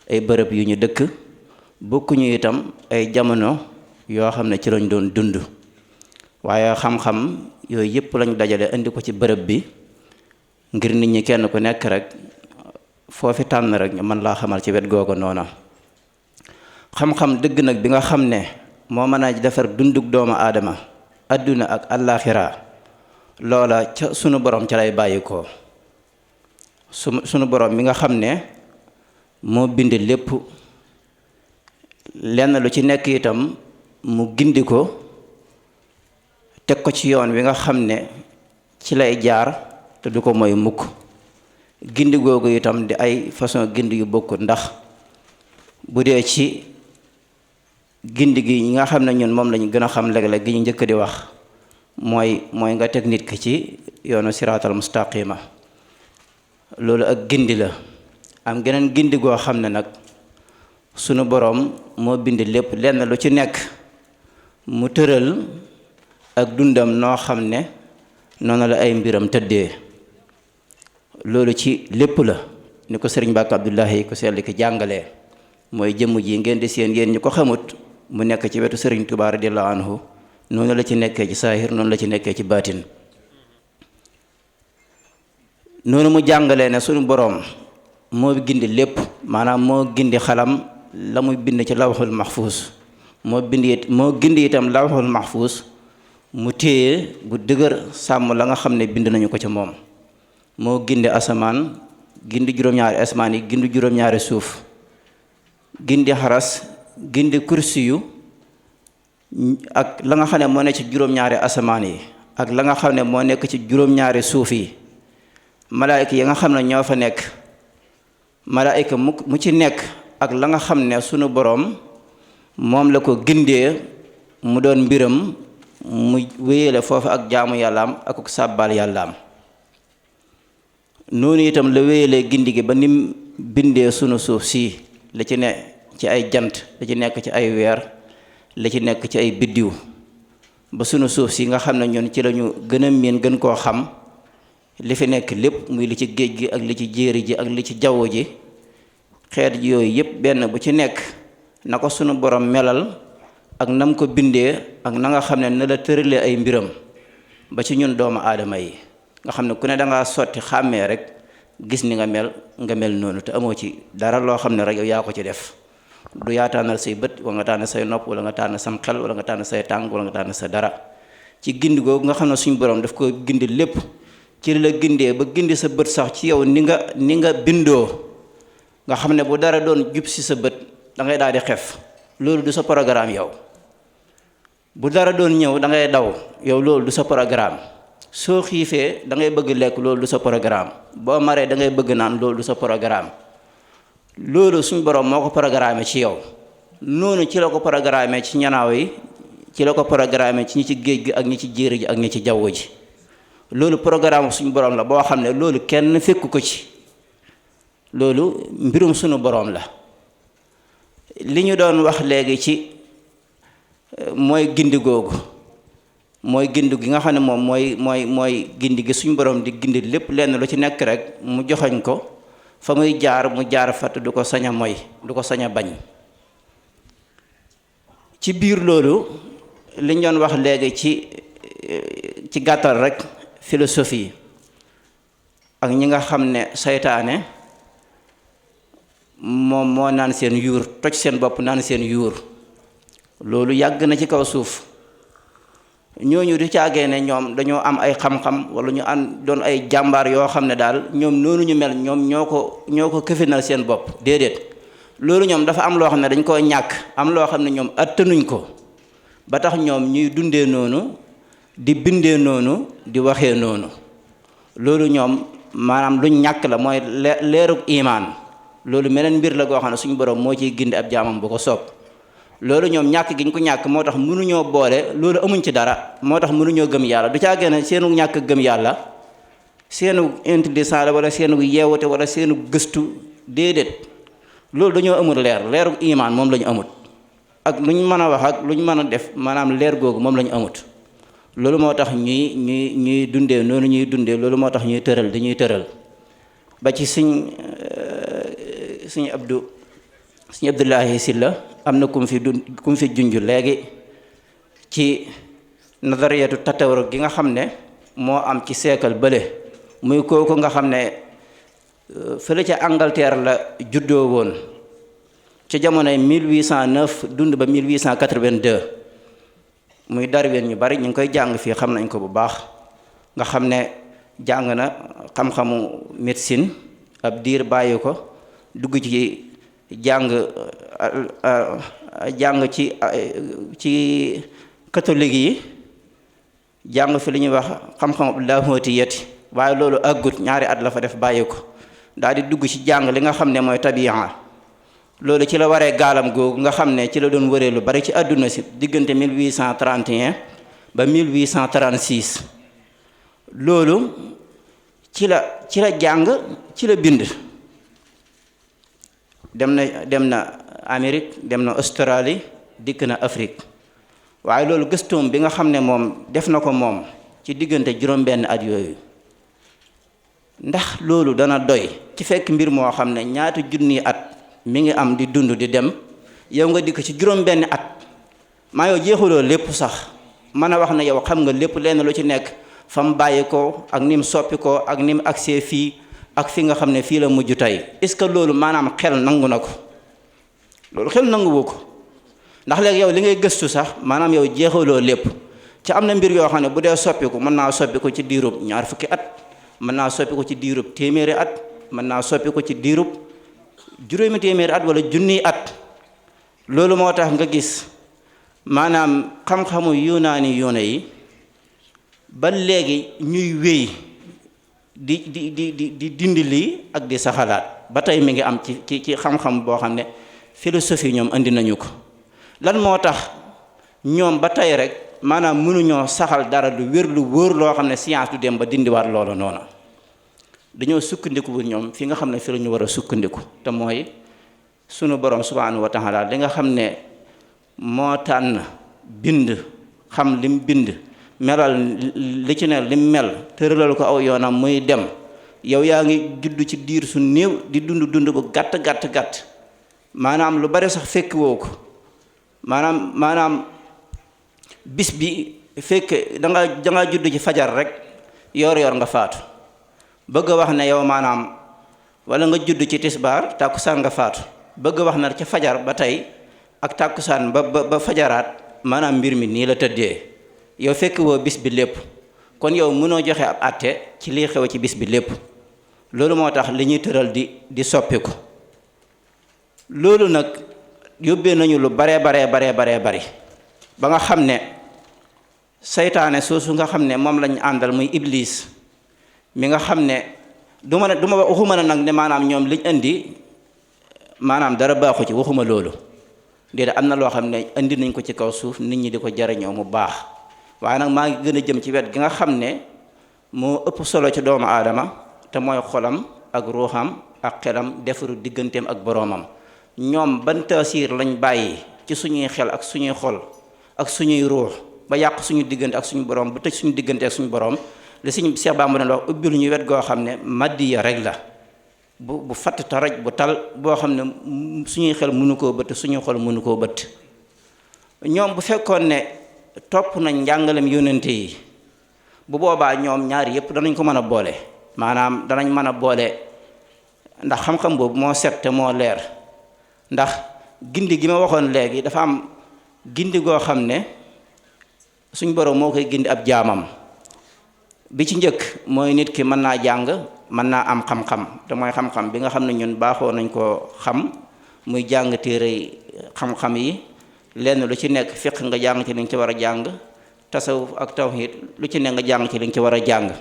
ay bërëb yu ñu dëkk bokkuñu itam ay jamono yoo xam ne ci lañ doon dund waaye xam-xam yooyu yëpp lañ dajale indi ko ci bërëb bi ngir nit ñi kenn ku nekk rek foofi tànn rek ñu mën laa xamal ci wet googu noona xam-xam dëgg nag bi nga xam ne moo mën a defar dunduk doomu aadama adduna ak àllaaxira loola ca sunu borom ca lay bàyyi ko sunu borom mi nga xam ne moo bind lépp lenn lu ci nekk itam mu gindi ko teg ko ci yoon wi nga xam ne ci lay jaar te du ko mooy mukk gindi googu itam di ay façon gindi yu bokkut ndax bu dee ci gindi gi ñi nga xam ne ñun moom lañu gën a xam léeg-léeg gi ñu njëkk di wax mooy nga teg nit ki ci yoonu siraatal mustaqima loolu ak gindi la am geneen gindi goo xam ne nag sunu boroom moo bind lépp lenn lu ci nekk mu tëral ak dundam noo xam ne noonu la ay mbiram tëddee loolu ci lépp la ni ko sëriñ Mbàkke Abdullahi ko sell ki jàngalee mooy jëmm ji ngeen di seen yéen ñu ko xamut mu nekk ci wetu sëriñ Tuubaa radiyallahu anhu noonu la ci nekkee ci saahir noonu la ci nekkee ci baatin noonu mu jàngalee ne sunu boroom moo gindi lépp maanaam moo gindi xalam la muy bind ci lawhul mahfuus moo gindi itam lawhul mahfuus mu téye bu dëgër sàmm la nga xam ne bind nañu ko ca moom moo gindi asamaan gindi juróom-ñaari asamaan yi gindi juróom-ñaari suuf gindi xaras gindi kursi yu ak la nga xam ne moo nekk ci juróom-ñaari asamaan yi ak la nga xam ne moo nekk ci juróom-ñaari suuf yi malaayika yi nga xam ne ñoo fa nekk malaayika mu ci nekk ak la nga xam ne sunu boroom moom la ko gindee mu doon mbiram mu wéyale foofu ak jaamu yàllaam ak sàbbaal yàllaam noonu itam la wéyalee gindi gi ba nim bindee sunu suuf si la ci ne ci ay jant la ci nekk ci ay weer la ci nekk ci ay biddiw ba sunu suuf si nga xam ne ñun ci lañu gën a miin gën koo xam li fi nekk lépp muy li ci géej gi ak li ci jéeri ji ak li ci jaww ji xeet yooyu yépp benn bu ci nekk na ko sunu borom melal ak nam ko bindee ak na nga xam ne na la tëralee ay mbiram ba ci ñun doomu aadama yi nga xam ne ku ne dangaa sotti xàmmee rek gis ni nga mel noonu te amoo ci dara loo xam ne rek yow yaa ko ci def du yaa tànnal say bët wala nga tànn say nopp wala nga tànn sam xel wala nga tànn say tànk wala nga tànn sa dara ci gindi googu nga xam ne suñu borom daf ko gindi lépp ci la gindee ba gindi sa bët sax ci yow ni nga bindoo nga xam ne bu dara doon jub si sa bët da ngay daal di xef loolu du sa programme yow bu dara doon ñëw da ngay daw yow loolu du sa programme soo xiifee da ngay bëgg lekk loolu du sa programme boo maree da ngay bëgg naan loolu du sa programme loolu suñu borom moo ko programmé ci yow noonu ci la ko programmé ci ñanaaw yi ci la ko programmé ci ñi ci géej gi ak ñi ci jéeri ji ak ñi ci jaww ji loolu programme suñu borom la boo xam ne loolu kenn fekku ko ci loolu mbirum suñu borom la li ñu doon wax léegi ci mooy gindi googu mooy gindi gi nga xam ne moom mooy gindi gi suñu borom di gindi lépp lenn lu ci nekk rek mu joxoñ ko fa muy jaar mu jaar fatt du ko sañ a moy du ko sañ a bañ ci biir loolu li ñu doon wax léegi ci gàttal rek philosophie ak ñi nga xam ne saytaane moom moo naan seen yuur toj seen bopp naan seen yuur loolu yàgg na ci kaw suuf ñooñu du caagee ne ñoom dañoo am ay xam-xam wala ñu doon ay jàmbaar yoo xam ne daal ñoom noonu ñu mel ñoom ñoo ko këfinal seen bopp déedéet loolu ñoom dafa am loo xam ne dañ koo ñàkk am loo xam ne ñoom attanuñ ko ba tax ñoom ñuy dundee noonu di bindee noonu di waxee noonu loolu ñoom maanaam luñ ñàkk la mooy leerug imaan loolu meneen mbir la goo xam ne suñu borom moo ciy gindi ab jaamam bu ko soob loolu ñoom ñàkk gi ñu ko ñàkk moo tax mënuñoo boole loolu amuñ ci dara moo tax mënuñoo gëm yàlla du caa génne seenu ñàkk gëm yàlla seenu intelligence la wala seenu yeewute wala seenu gëstu déedéet loolu dañoo amul leerug imaan moom la ñu amut ak lu ñu mën a wax ak lu ñu mën a def maanaam leer googu moom la ñu amut loolu moo tax ñuy dundee noonu ñuy dundee loolu moo tax ñuy tëral dañuy tëral ba ci suñ Abdullahi Silla am na kum fi junj léegi ci nazariyatu tatawur gi nga xam ne moo am ci siècle bële muy kooku nga xam ne fële ca Angleterre la juddoo woon ca jamonoy 1809 dund ba 1882 muy Darwin ñu bari ñu ngi koy jàng fii xam nañ ko bu baax nga xam ne jàng na xam-xamu médecine ab diir bàyyi ko dugg ci jàng ci catholique yi jàng fi li ñuy wax xam-xam laahootiyati waaye loolu àggut ñaari at la fa def bàyyi ko daal di dugg ci jàng li nga xam ne mooy tabiya loolu ci la waree gaalam googu nga xam ne ci la doon wëree lu bari ci àdduna si diggante 1831 ba 1836 loolu ci la jàng ci la bind dem na Amérique dem na Australie dikk na Afrique waaye loolu gëstoom bi nga xam ne moom def na ko moom ci diggante juróom-benn at yooyu ndax loolu dana doy ci fekk mbir moo xam ne ñaata junni at mi ngi am di dund di dem yow nga dikk ci juróom-benn at maa yow jeexuloo lépp sax mën a wax ne yow xam nga lépp lenn lu ci nekk fa mu bàyyi ko ak ni mu soppi ko ak ni mu agsee fii ak fi nga xam ne fii la mujj tey est-ce que loolu maanaam xel nangu na ko loolu xel nanguwu ko ndax léegi yow li ngay gëstu sax maanaam yow jeexaloo lépp ci am na mbir yoo xam ne bu dee soppiku mën naa soppiku ci diirub 20 at mën naa soppiku ci diirub téeméeri at mën naa soppiku ci diirub juróomi téeméeri at wala junniy at loolu moo tax nga gis maanaam xam-xamu yunaani yi ba léegi ñuy wéy di dindi lii ak di saxalaat ba tey mi ngi am ci xam-xam boo xam ne philosophie ñoom andi nañu ko lan moo tax ñoom ba tey rek maanaam mënuñoo saxal dara lu wér lu wóor loo xam ne science du dem ba dindiwaat loolu noonu dañoo sukkandiku bu ñoom fi nga xam ne fi la ñu war a sukkandiku te mooy sunu borom subhanahu wa taala li nga xam ne moo tànn bind xam lim bind melal li ci ne lim mel tëralal ko aw yoonam muy dem yow yaa ngi judd ci diir su néew di dund bu gàtt maanaam lu bari sax fekk woo ko maanaam bis bi fekk danga judd ci fajar rek yor nga faatu bëgg a wax ne yow maanaam wala nga judd ci tisbaar tàkkusaan nga faatu bëgg a wax na ca fajar ba tey ak tàkkusaan ba fajaraat maanaam mbir mi nii la tëddee yow fekk woo bis bi lépp kon yow mënoo joxe ab àtte ci liy xew ci bis bi lépp loolu moo tax li ñuy tëral di soppiku loolu nag yóbbee nañu lu baree bari ba nga xam ne seytaane soosu nga xam ne moom lañu àndal muy iblis mi nga xam ne waxuma nag ne maanaam ñoom liñ indi maanaam dara baaxu ci waxuma loolu déedéet am na loo xam ne indi nañ ko ci kaw suuf nit ñi di ko jariñoo mu baax waaye nag maa ngi gën a jëm ci wet gi nga xam ne moo ëpp solo ci doomu aadama te mooy xolam ak ruuxam ak xelam defaru digganteem ak boroomam ñoom ban taasiir lañ bàyyi ci suñuy xel ak suñuy xol ak suñuy ruux ba yàq suñu diggante ak suñu boroom ba tëj suñu diggante ak suñu boroom li suñu Seex Bamba doon wax ubbil ñu wet goo xam ne maddiya rek la bu fatt taraj bu tal boo xam ne suñuy xel mënu koo bëtt suñuy xol mënu koo bëtt ñoom bu fekkoon ne topp nañ njàngalem yónnente yi bu boobaa ñoom ñaari yépp danañ ko mën a boole maanaam danañ mën a boole ndax xam-xam boobu moo set te moo leer ndax gindi gi ma waxoon léegi dafa am gindi goo xam ne suñ borom moo koy gindi ab jaamam bi ci njëkk mooy nit ki mën naa jàng mën naa am xam-xam te mooy xam-xam bi nga xam ne ñun baaxoo nañ koo xam muy jàng téere xam-xam yi lenn lu ci nekk fiq nga jàng ci li nga ci war a jàng tasawuf ak tawhid lu ci nekk nga jàng ci li nga ci war a jàng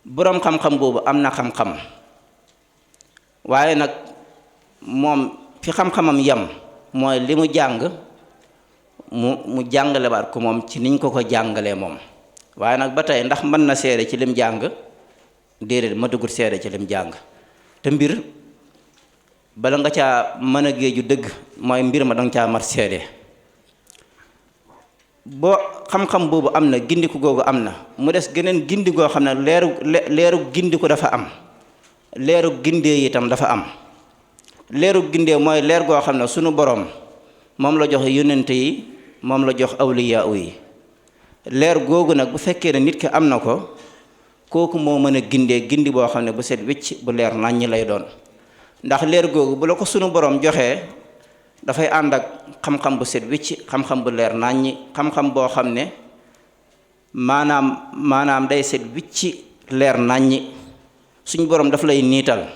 boroom xam-xam boobu am na xam-xam waaye nag moom fi xam-xamam yam mooy li mu jàng mu jàngale baat ko moom ci niñ ko jàngalee moom waaye nag ba tey ndax mën na seede ci lim jàng déedéet ma duggut seede ci lim jàng te mbir bala nga caa mën a géeju dëgg mooy mbir ma danga caa mat seede boo xam-xam boobu am na gindiku googu am na mu des geneen gindi goo xam ne leeru gindiku dafa am leeru gindee itam dafa am leeru gindee mooy leer goo xam ne sunu boroom moom la jox yónnente yi moom la jox awliyaa yi leer googu nag bu fekkee ne nit ki am na ko kooku moo mën a gindi boo xam ne bu set wicc bu leer naññ lay doon ndax leer googu bu la ko sunu boroom joxee dafay ànd ak xam-xam bu set wicc xam-xam bu leer naññi xam-xam boo xam ne maanaam day set wicc leer naññi suñu borom daf lay niital,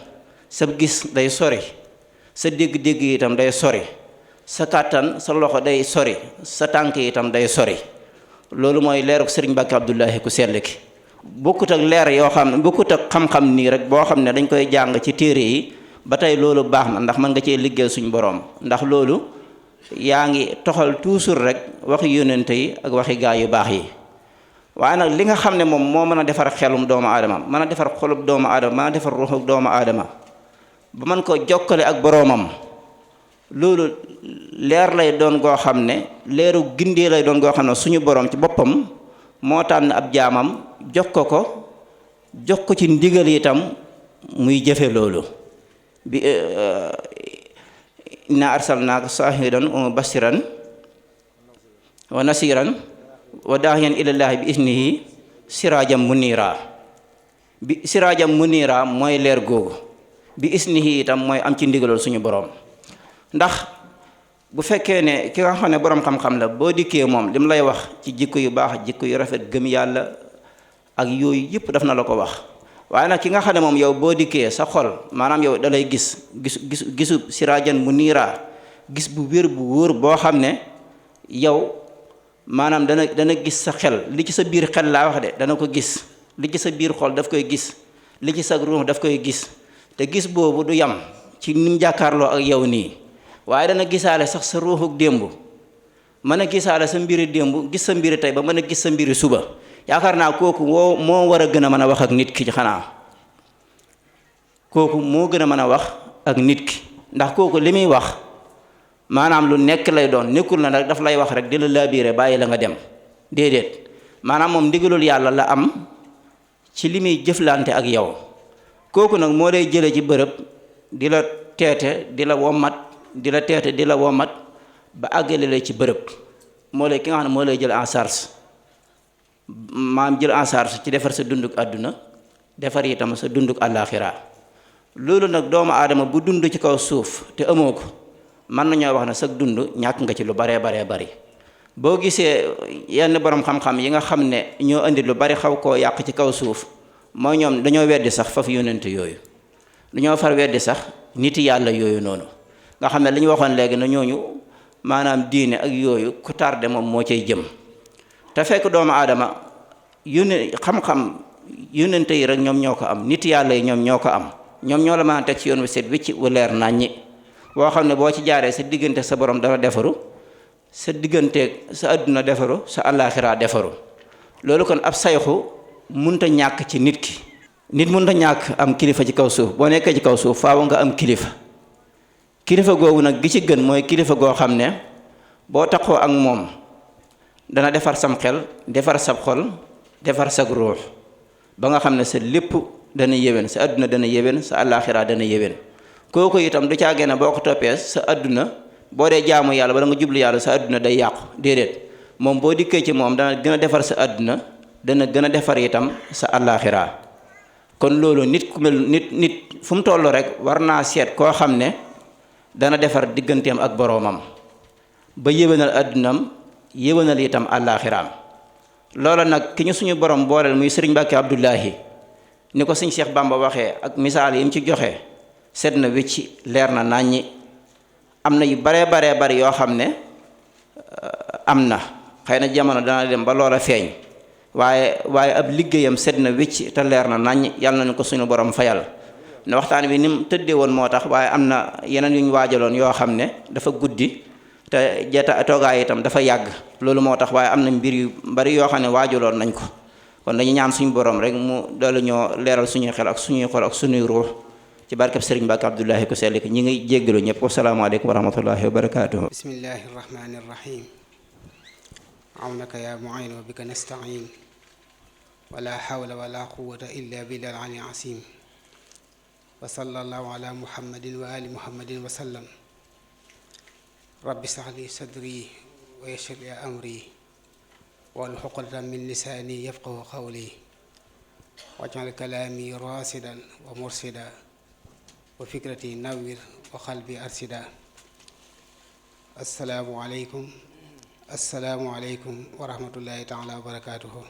sa gis day sori, sa dégg-dégg itam day sori, sa kàttan sa loxo day sori, sa tànk itam day sori. loolu mooy leeruk sëriñ Mbàkke Abdullahi ku sell ki. bokkut ak leer yoo xam ne bokkut ak xam-xam nii rek boo xam ne dañ koy jàng ci téere yi ba tey loolu baax na ndax mën nga cee liggéeyal suñu borom, ndax loolu yaa ngi toxal toujours rek waxi yónnente yi ak waxi gaa yu baax yi. waaye nag li nga xam ne moom moo mën a defar xelum doomu aadama, mën a defar xolub doomu aadama, mën a defar ruuxu doomu aadama ba mën ko jokkale ak boroomam, loolu leer lay doon goo xam ne leeru gindee lay doon goo xam ne suñu borom ci boppam moo tànn ab jaamam jox ko ci ndigal itam muy jëfe loolu. bi inna arsalnaaka saahiran wa mubashiran wa nasiran wa daahiyan ilallaahi bi isnihi siraajam munira. bi siraajam munira mooy leer googu, bi isnihi itam mooy am ci ndigalul suñu borom. ndax bu fekkee ne ki nga xam ne borom xam-xam la, boo dikkee moom li mu lay wax ci jikko yu baax, jikko yu rafet, gëm yàlla ak yooyu yëpp daf na la ko wax. waaye nag ki nga xam ne moom yow boo dikkee sa xol maanaam yow da lay gisu siraajan mu niiraa, gis bu wér bu wóor boo xam ne yow maanaam dana gis sa xel, li ci sa biir xel laa wax de dana ko gis, li ci sa biir xol daf koy gis, li ci sa ruux daf koy gis. te gis boobu du yam ci ni mu jàkkaarloo ak yow nii, waaye dana gisaale sax sa ruuxuk démb, mën a gisaale sa mbiri démb, gis sa mbiri tey ba mën a gis sa mbiri suba. yaakaar naa kooku moo war a gën a mën a wax ak nit ki xanaa kooku moo gën a mën a wax ak nit ki, ndax kooku li muy wax maanaam lu nekk lay doon, nekkul na nag daf lay wax rek di la laabiire bàyyi la nga dem, déedéet. maanaam moom ndigalul yàlla la am ci li muy jëflante ak yow. kooku nag moo lay jële ci bërëb di la teete di la womat, di la teete di la womat ba àggale la ci bërëb. moo lay ki nga xam ne moo lay jël en charge, maam jël en charge ci defar sa dunduk àdduna, defar itam sa dunduk àllaaxira. loolu nag doomu aadama bu dund ci kaw suuf te amoo ko, mën nañoo wax ne sa dund ñàkk nga ci lu baree bari. boo gisee yenn borom xam-xam yi nga xam ne ñoo indi lu bari xaw koo yàq ci kaw suuf, mooy ñoom dañoo weddi sax faf yónnent yooyu, dañoo far weddi sax niti yàlla yooyu noonu nga xam ne li ñu waxoon léegi na ñooñu maanaam diine ak yooyu ku tardé moom moo cay jëm. te fekk doomu aadama xam-xam yónnente yi rek ñoom ñoo ko am, nit yàlla yi ñoom ñoo ko am, ñoom ñoo la mën a teg ci yoon wi set wicc wu leer naññi boo xam ne boo ci jaaree sa diggante sa borom dana defaru, sa digganteeg sa adduna defaru, sa àllaaxira defaru. loolu kon ab sayxu munta ñàkk ci nit ki. nit munta ñàkk am kilifa ci kaw suuf. boo nekkee ci kaw suuf faaw nga am kilifa. kilifa googu nag gi ci gën mooy kilifa goo xam ne boo taxoo ak moom dana defar sam xel, defar sab xol, defar sag ruux ba nga xam ne sa lépp dana yéwén, sa adduna dana yéwén, sa àllaaxira dana yéwén. kooku itam du caagee ne boo ko toppee sa adduna boo dee jaamu yàlla bala nga jublu yàlla sa adduna day yàqu, déedéet. moom boo dikkee ci moom dana gën a defar sa adduna, dana gën a defar itam sa àllaaxira. kon loolu nit ku mel nit fu mu toll rek war naa seet koo xam ne dana defar digganteem ak boroomam ba yéwénal addunam, yéwénal itam àllaaxiraam. loola nag ki ñu suñu borom booleel muy sëriñ Mbàkke Abdullahi, ni ko sëñ Cheikh Bamba waxee ak misaal yi mu ci joxe, set na wecci, leer na nàññi. am na yu baree bari yoo xam ne am na, xëy na jamono dana dem ba loola feeñ, waaye ab liggéeyam set na wecci te leer na nàññi. yàlla nañu ko suñu borom fayal. ne waxtaan bi ni mu tëddee woon moo tax, waaye am na yeneen yu ñu waajaloon yoo xam ne dafa guddi te toogaay itam dafa yàgg, loolu moo tax. waaye am na mbir yu bari yoo xam ne waajaloon nañ ko, kon dañu ñaan suñu borom rek mu doolu ñoo leeral suñuy xel ak suñuy xol ak suñuy ruux ci barkeb Sëriñ Mbàkke Abdullahi ku sell ki. ñi ngi jéggalu ñëpp. wasalaamaaleykum wa rahmatullahi wa barakaatuhu. bismillahi rahmani rahim. awnaka ya mu'in wa bika nasta'in wala hawla wala quwwata illa billahi al-ali al-azim wa sallallahu ala muhammadin wa ali muhammadin wa sallam. rabbi shrah li sadri wa yassir li amri wahlul uqdatan min lisani yafqahu qawli waj'al kalami rasidan wa mursida wa fikrati nawwir wa qalbi arsida. assalaamu aleykum wa rahmatullahi taala wa barakaatuhu.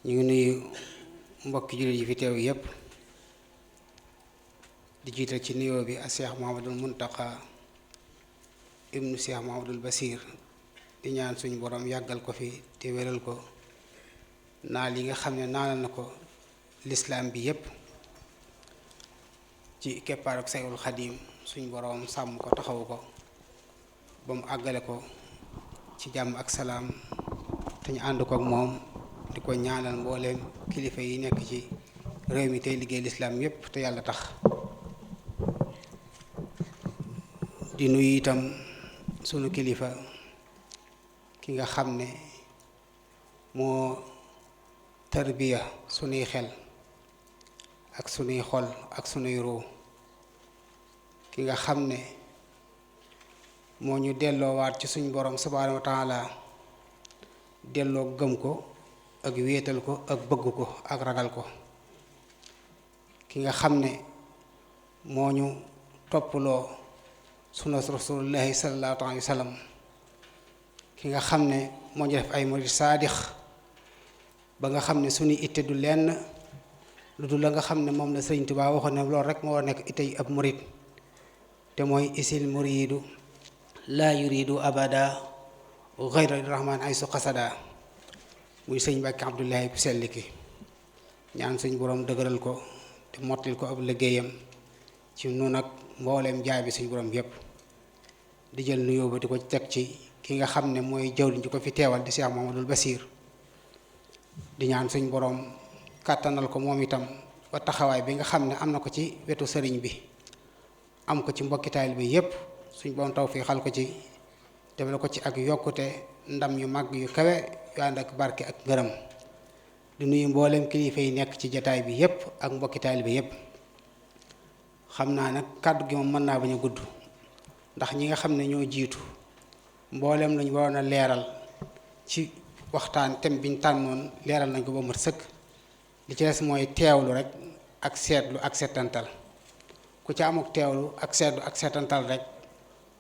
ñu ngi nuyu mbokki jullit yi fi teew yépp di jiital ci nuyoo bi ak Cheikh Mouhamadul Muntaqa ibnu Cheikh Mouhamadul Basir di ñaan suñu borom yàggal ko fi te wéral ko naal yi nga xam ne naanal na ko lislaam bi yépp ci keppaaruk Seexul Xadiim suñu borom sàmm ko taxawu ko ba mu àggale ko ci jàmm ak salaam te ñu ànd ko ak moom di ko ñaanal mbooleem kilifa yi nekk ci réew mi tey liggéey lislaam yépp te yàlla tax di nuyu itam sunu kilifa ki nga xam ne moo tarbiya sunuy xel ak sunuy xol ak sunuy ruu ki nga xam ne moo ñu delloowaat ci suñ borom subhaanahu wa taala delloo gëm ko ak wéetal ko ak bëgg ko ak ragal ko ki nga xam ne moo ñu topploo sunna rasulullahi sallallahu alayhi wa sallam ki nga xam ne moo ñu def ay murid saadix ba nga xam ne suñu itte du lenn lu dul la nga xam ne moom la Sëriñ Tuubaa waxoon ne loolu rek moo nekk itte yi ab murid te mooy isil muridu laa yuridu abada ghayra rahman ay su xasada muy sëñ Mbàkke Abdullahi bu sell ki ñaan suñ borom dëgëral ko te mottil ko ab liggéeyam ci nun ak mbooleem jaay bi suñ borom yépp di jël nuyoo ba di ko teg ci ki nga xam ne mooy jawriñ ji ko fi teewal di Cheikh Mouhamadoul Basir di ñaan suñ borom kàttanal ko moom itam ba taxawaay bi nga xam ne am na ko ci wetu sëriñ bi am ko ci mbokki taalibe bi yépp suñ borom tawfiixal ko ci defal ko ci ak yokkute ndam yu mag yu kawe yu ànd ak barke ak ngërëm di nuyu mboolem kilifa yi nekk ci jataay bi yépp ak mbokki taalibe bi yépp xam naa nag kàddu gi moom mën naa bañ a gudd ndax ñi nga xam ne ñoo jiitu mboolem lañu waroon a leeral ci waxtaan thème biñ tànnoon leeral nañ ko ba mat sëkk li ci des mooy teewlu rek ak seetlu ak seetantal ku ci amuk teewlu ak seetlu ak seetantal rek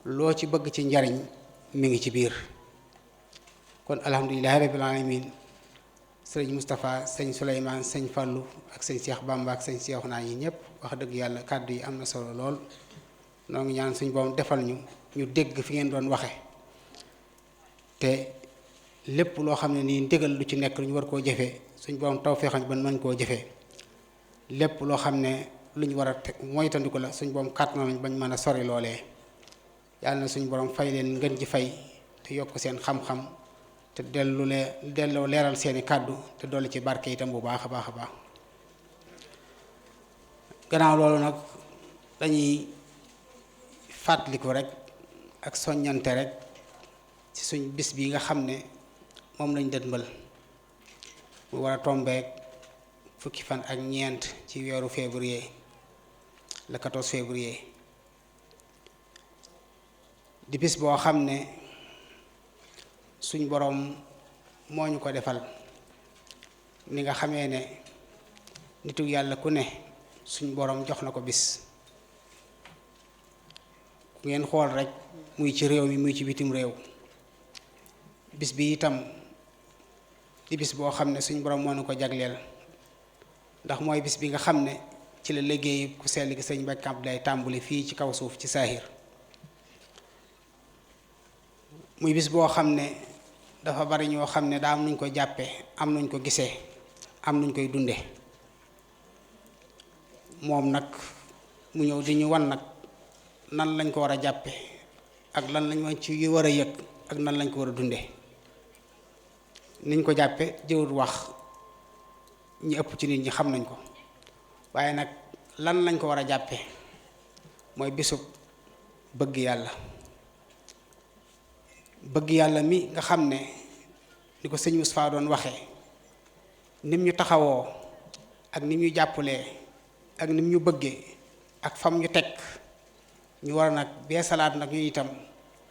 loo ci bëgg ci njariñ mi ngi ci biir kon alhamdulillahi rabbil alamin sëriñ Moustapha sëñ Souleymane sëñ Fallou ak sëñ Cheikh Bamba ak sëñ Cheikhouna yi ñëpp wax dëgg yàlla kàddu yi am na solo lool noo ngi ñaan suñ boom defal ñu dégg fi ngeen doon waxe te lépp loo xam ne nii ndigal lu ci nekk lu ñu war koo jëfee suñ boom tawfeexal ban mën koo jëfee lépp loo xam ne lu ñu war a moytandiku la suñ boom kàtt nañ bañ mën a sori loolee yàlla na suñ borom fay leen ngeen ji fay te yokk seen xam-xam te delloo leeral seeni kàddu te dolli ci barke itam bu baax a baax a baax gannaaw loolu nag dañuy fàttaliku rek ak soññante rek ci suñ bis bi nga xam ne moom lañ dëtmal mu war a tombeek fukki fan ak ñeent ci weeru février le 14 février di bis boo xam ne suñ boroom moo ñu ko defal ni nga xamee ne nitu yàlla ku ne suñ boroom jox na ko bis ku ngeen xool rek muy ci réew mi muy ci bitim réew bis bi itam di bis boo xam ne suñ boroom moo ñu ko jagleel ndax mooy bis bi nga xam ne ci la liggéey ku sell gi sëñ Mbàkke Abdoulaye tàmbuli fii ci kaw suuf ci saahir muy bis boo xam ne dafa bari ñoo xam ne daa am nuñ ko jàppe am nuñ ko gisee am nuñ koy dunde moom nag mu ñëw di ñu wan nag nan lañ ko war a jàppe ak lan lañ ci war a yëg ak nan lañ ko war a dunde niñ ko jàppe jëwut wax ñi ëpp ci nit ñi xam nañ ko waaye nag lan lañ ko war a jàppe mooy bisub bëgg yàlla bëgg yàlla mi nga xam ne ni ko sëñ Moustapha doon waxee nim ñu taxawoo ak nim ñu jàppalee ak nim ñu bëggee ak fam ñu teg ñu war nag bee salaat nag ñu itam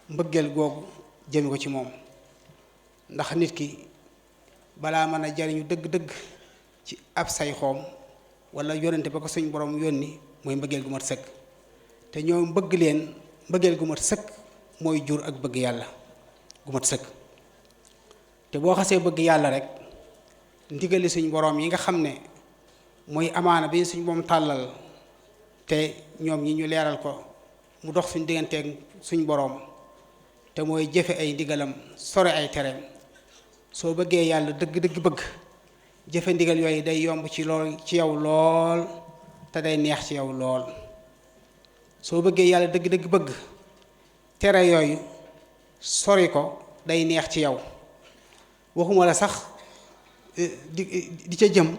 mbëggeel googu jëme ko ci moom ndax nit ki balaa mën a jariñu dëgg-dëgg ci ab say xoom wala yónnente ba ko suñ borom yónni mooy mbëggeel gu mat sëkk te ñoo bëgg leen mbëggeel gu mat sëkk mooy jur ak bëgg yàlla gu mat sëkk te boo xasee bëgg yàlla rek ndigali suñ borom yi nga xam ne muy amaana bi suñ moom tàllal te ñoom ñi ñu leeral ko mu dox suñ digganteeg suñ boroom te mooy jëfe ay ndigalam sore ay tereem. soo bëggee yàlla dëgg-dëgg bëgg jëfe ndigal yooyu day yomb ci lool ci yow lool te day neex ci yow lool. soo bëggee yàlla dëgg-dëgg bëgg tere yooyu sori ko day neex ci yow. waxuma la sax di ca jëm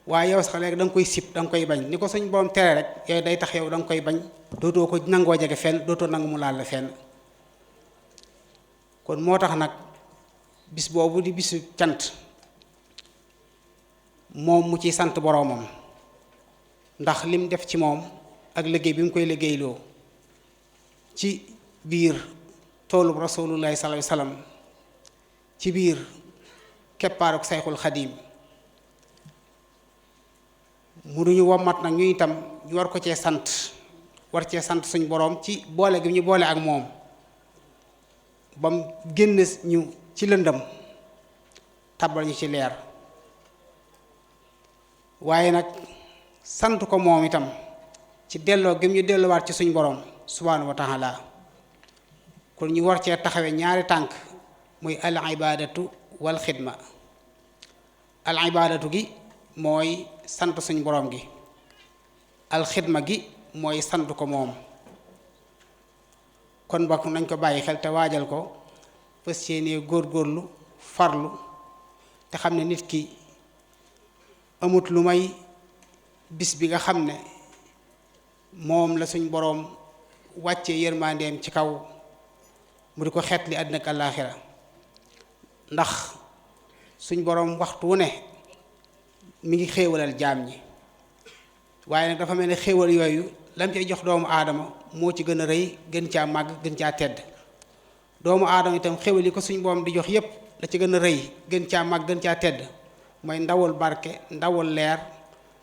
waaye yow sax léegi da nga koy sib da nga koy bañ ni ko suñ borom tere rek yooyu day tax yow da nga koy bañ dootoo ko nangoo jege fenn dootoo nangu mu laal la fenn. kon moo tax nag bis boobu di bisu cant moom mu ci sant boroomam ndax lim def ci moom ak liggéey bi mu koy liggéeyloo ci biir toolub rasulullahi sallallahu alayhi wasallam ci biir keppaaruk sayxul xadiim mu duñu wommat nag ñu itam ñu war ko cee sant war cee sant suñ boroom ci boole gi ñu boole ak moom bam génn ñu ci lëndëm tabal ñu ci leer. waaye nag sant ko moom itam ci delloo gi ñu delluwaat ci suñ boroom subhaanahu wa taala. kon ñu war cee taxawe ñaari tànk muy al ibaadatu wal xidma. al ibaadatu gi mooy sant suñ boroom gi, al xidma gi mooy sant ko moom. kon bokk nañ ko bàyyi xel te waajal ko fas yéenee góorgóorlu farlu te xam ne nit ki amut lu may bis bi nga xam ne moom la suñ boroom wàccee yërmandeem ci kaw mu di ko xeetli àddina ak àllaaxira. ndax suñ boroom waxtu wu ne mi ngi xéewalal jaam ñi waaye nag dafa mel ne xéewal yooyu lam cay jox doomu aadama moo ci gën a rëy gën caa màgg gën caa tedd. doomu aadama itam xéewal yi ko suñ boroom di jox yépp la ci gën a rëy gën caa màgg gën caa tedd mooy ndawul barke ndawul leer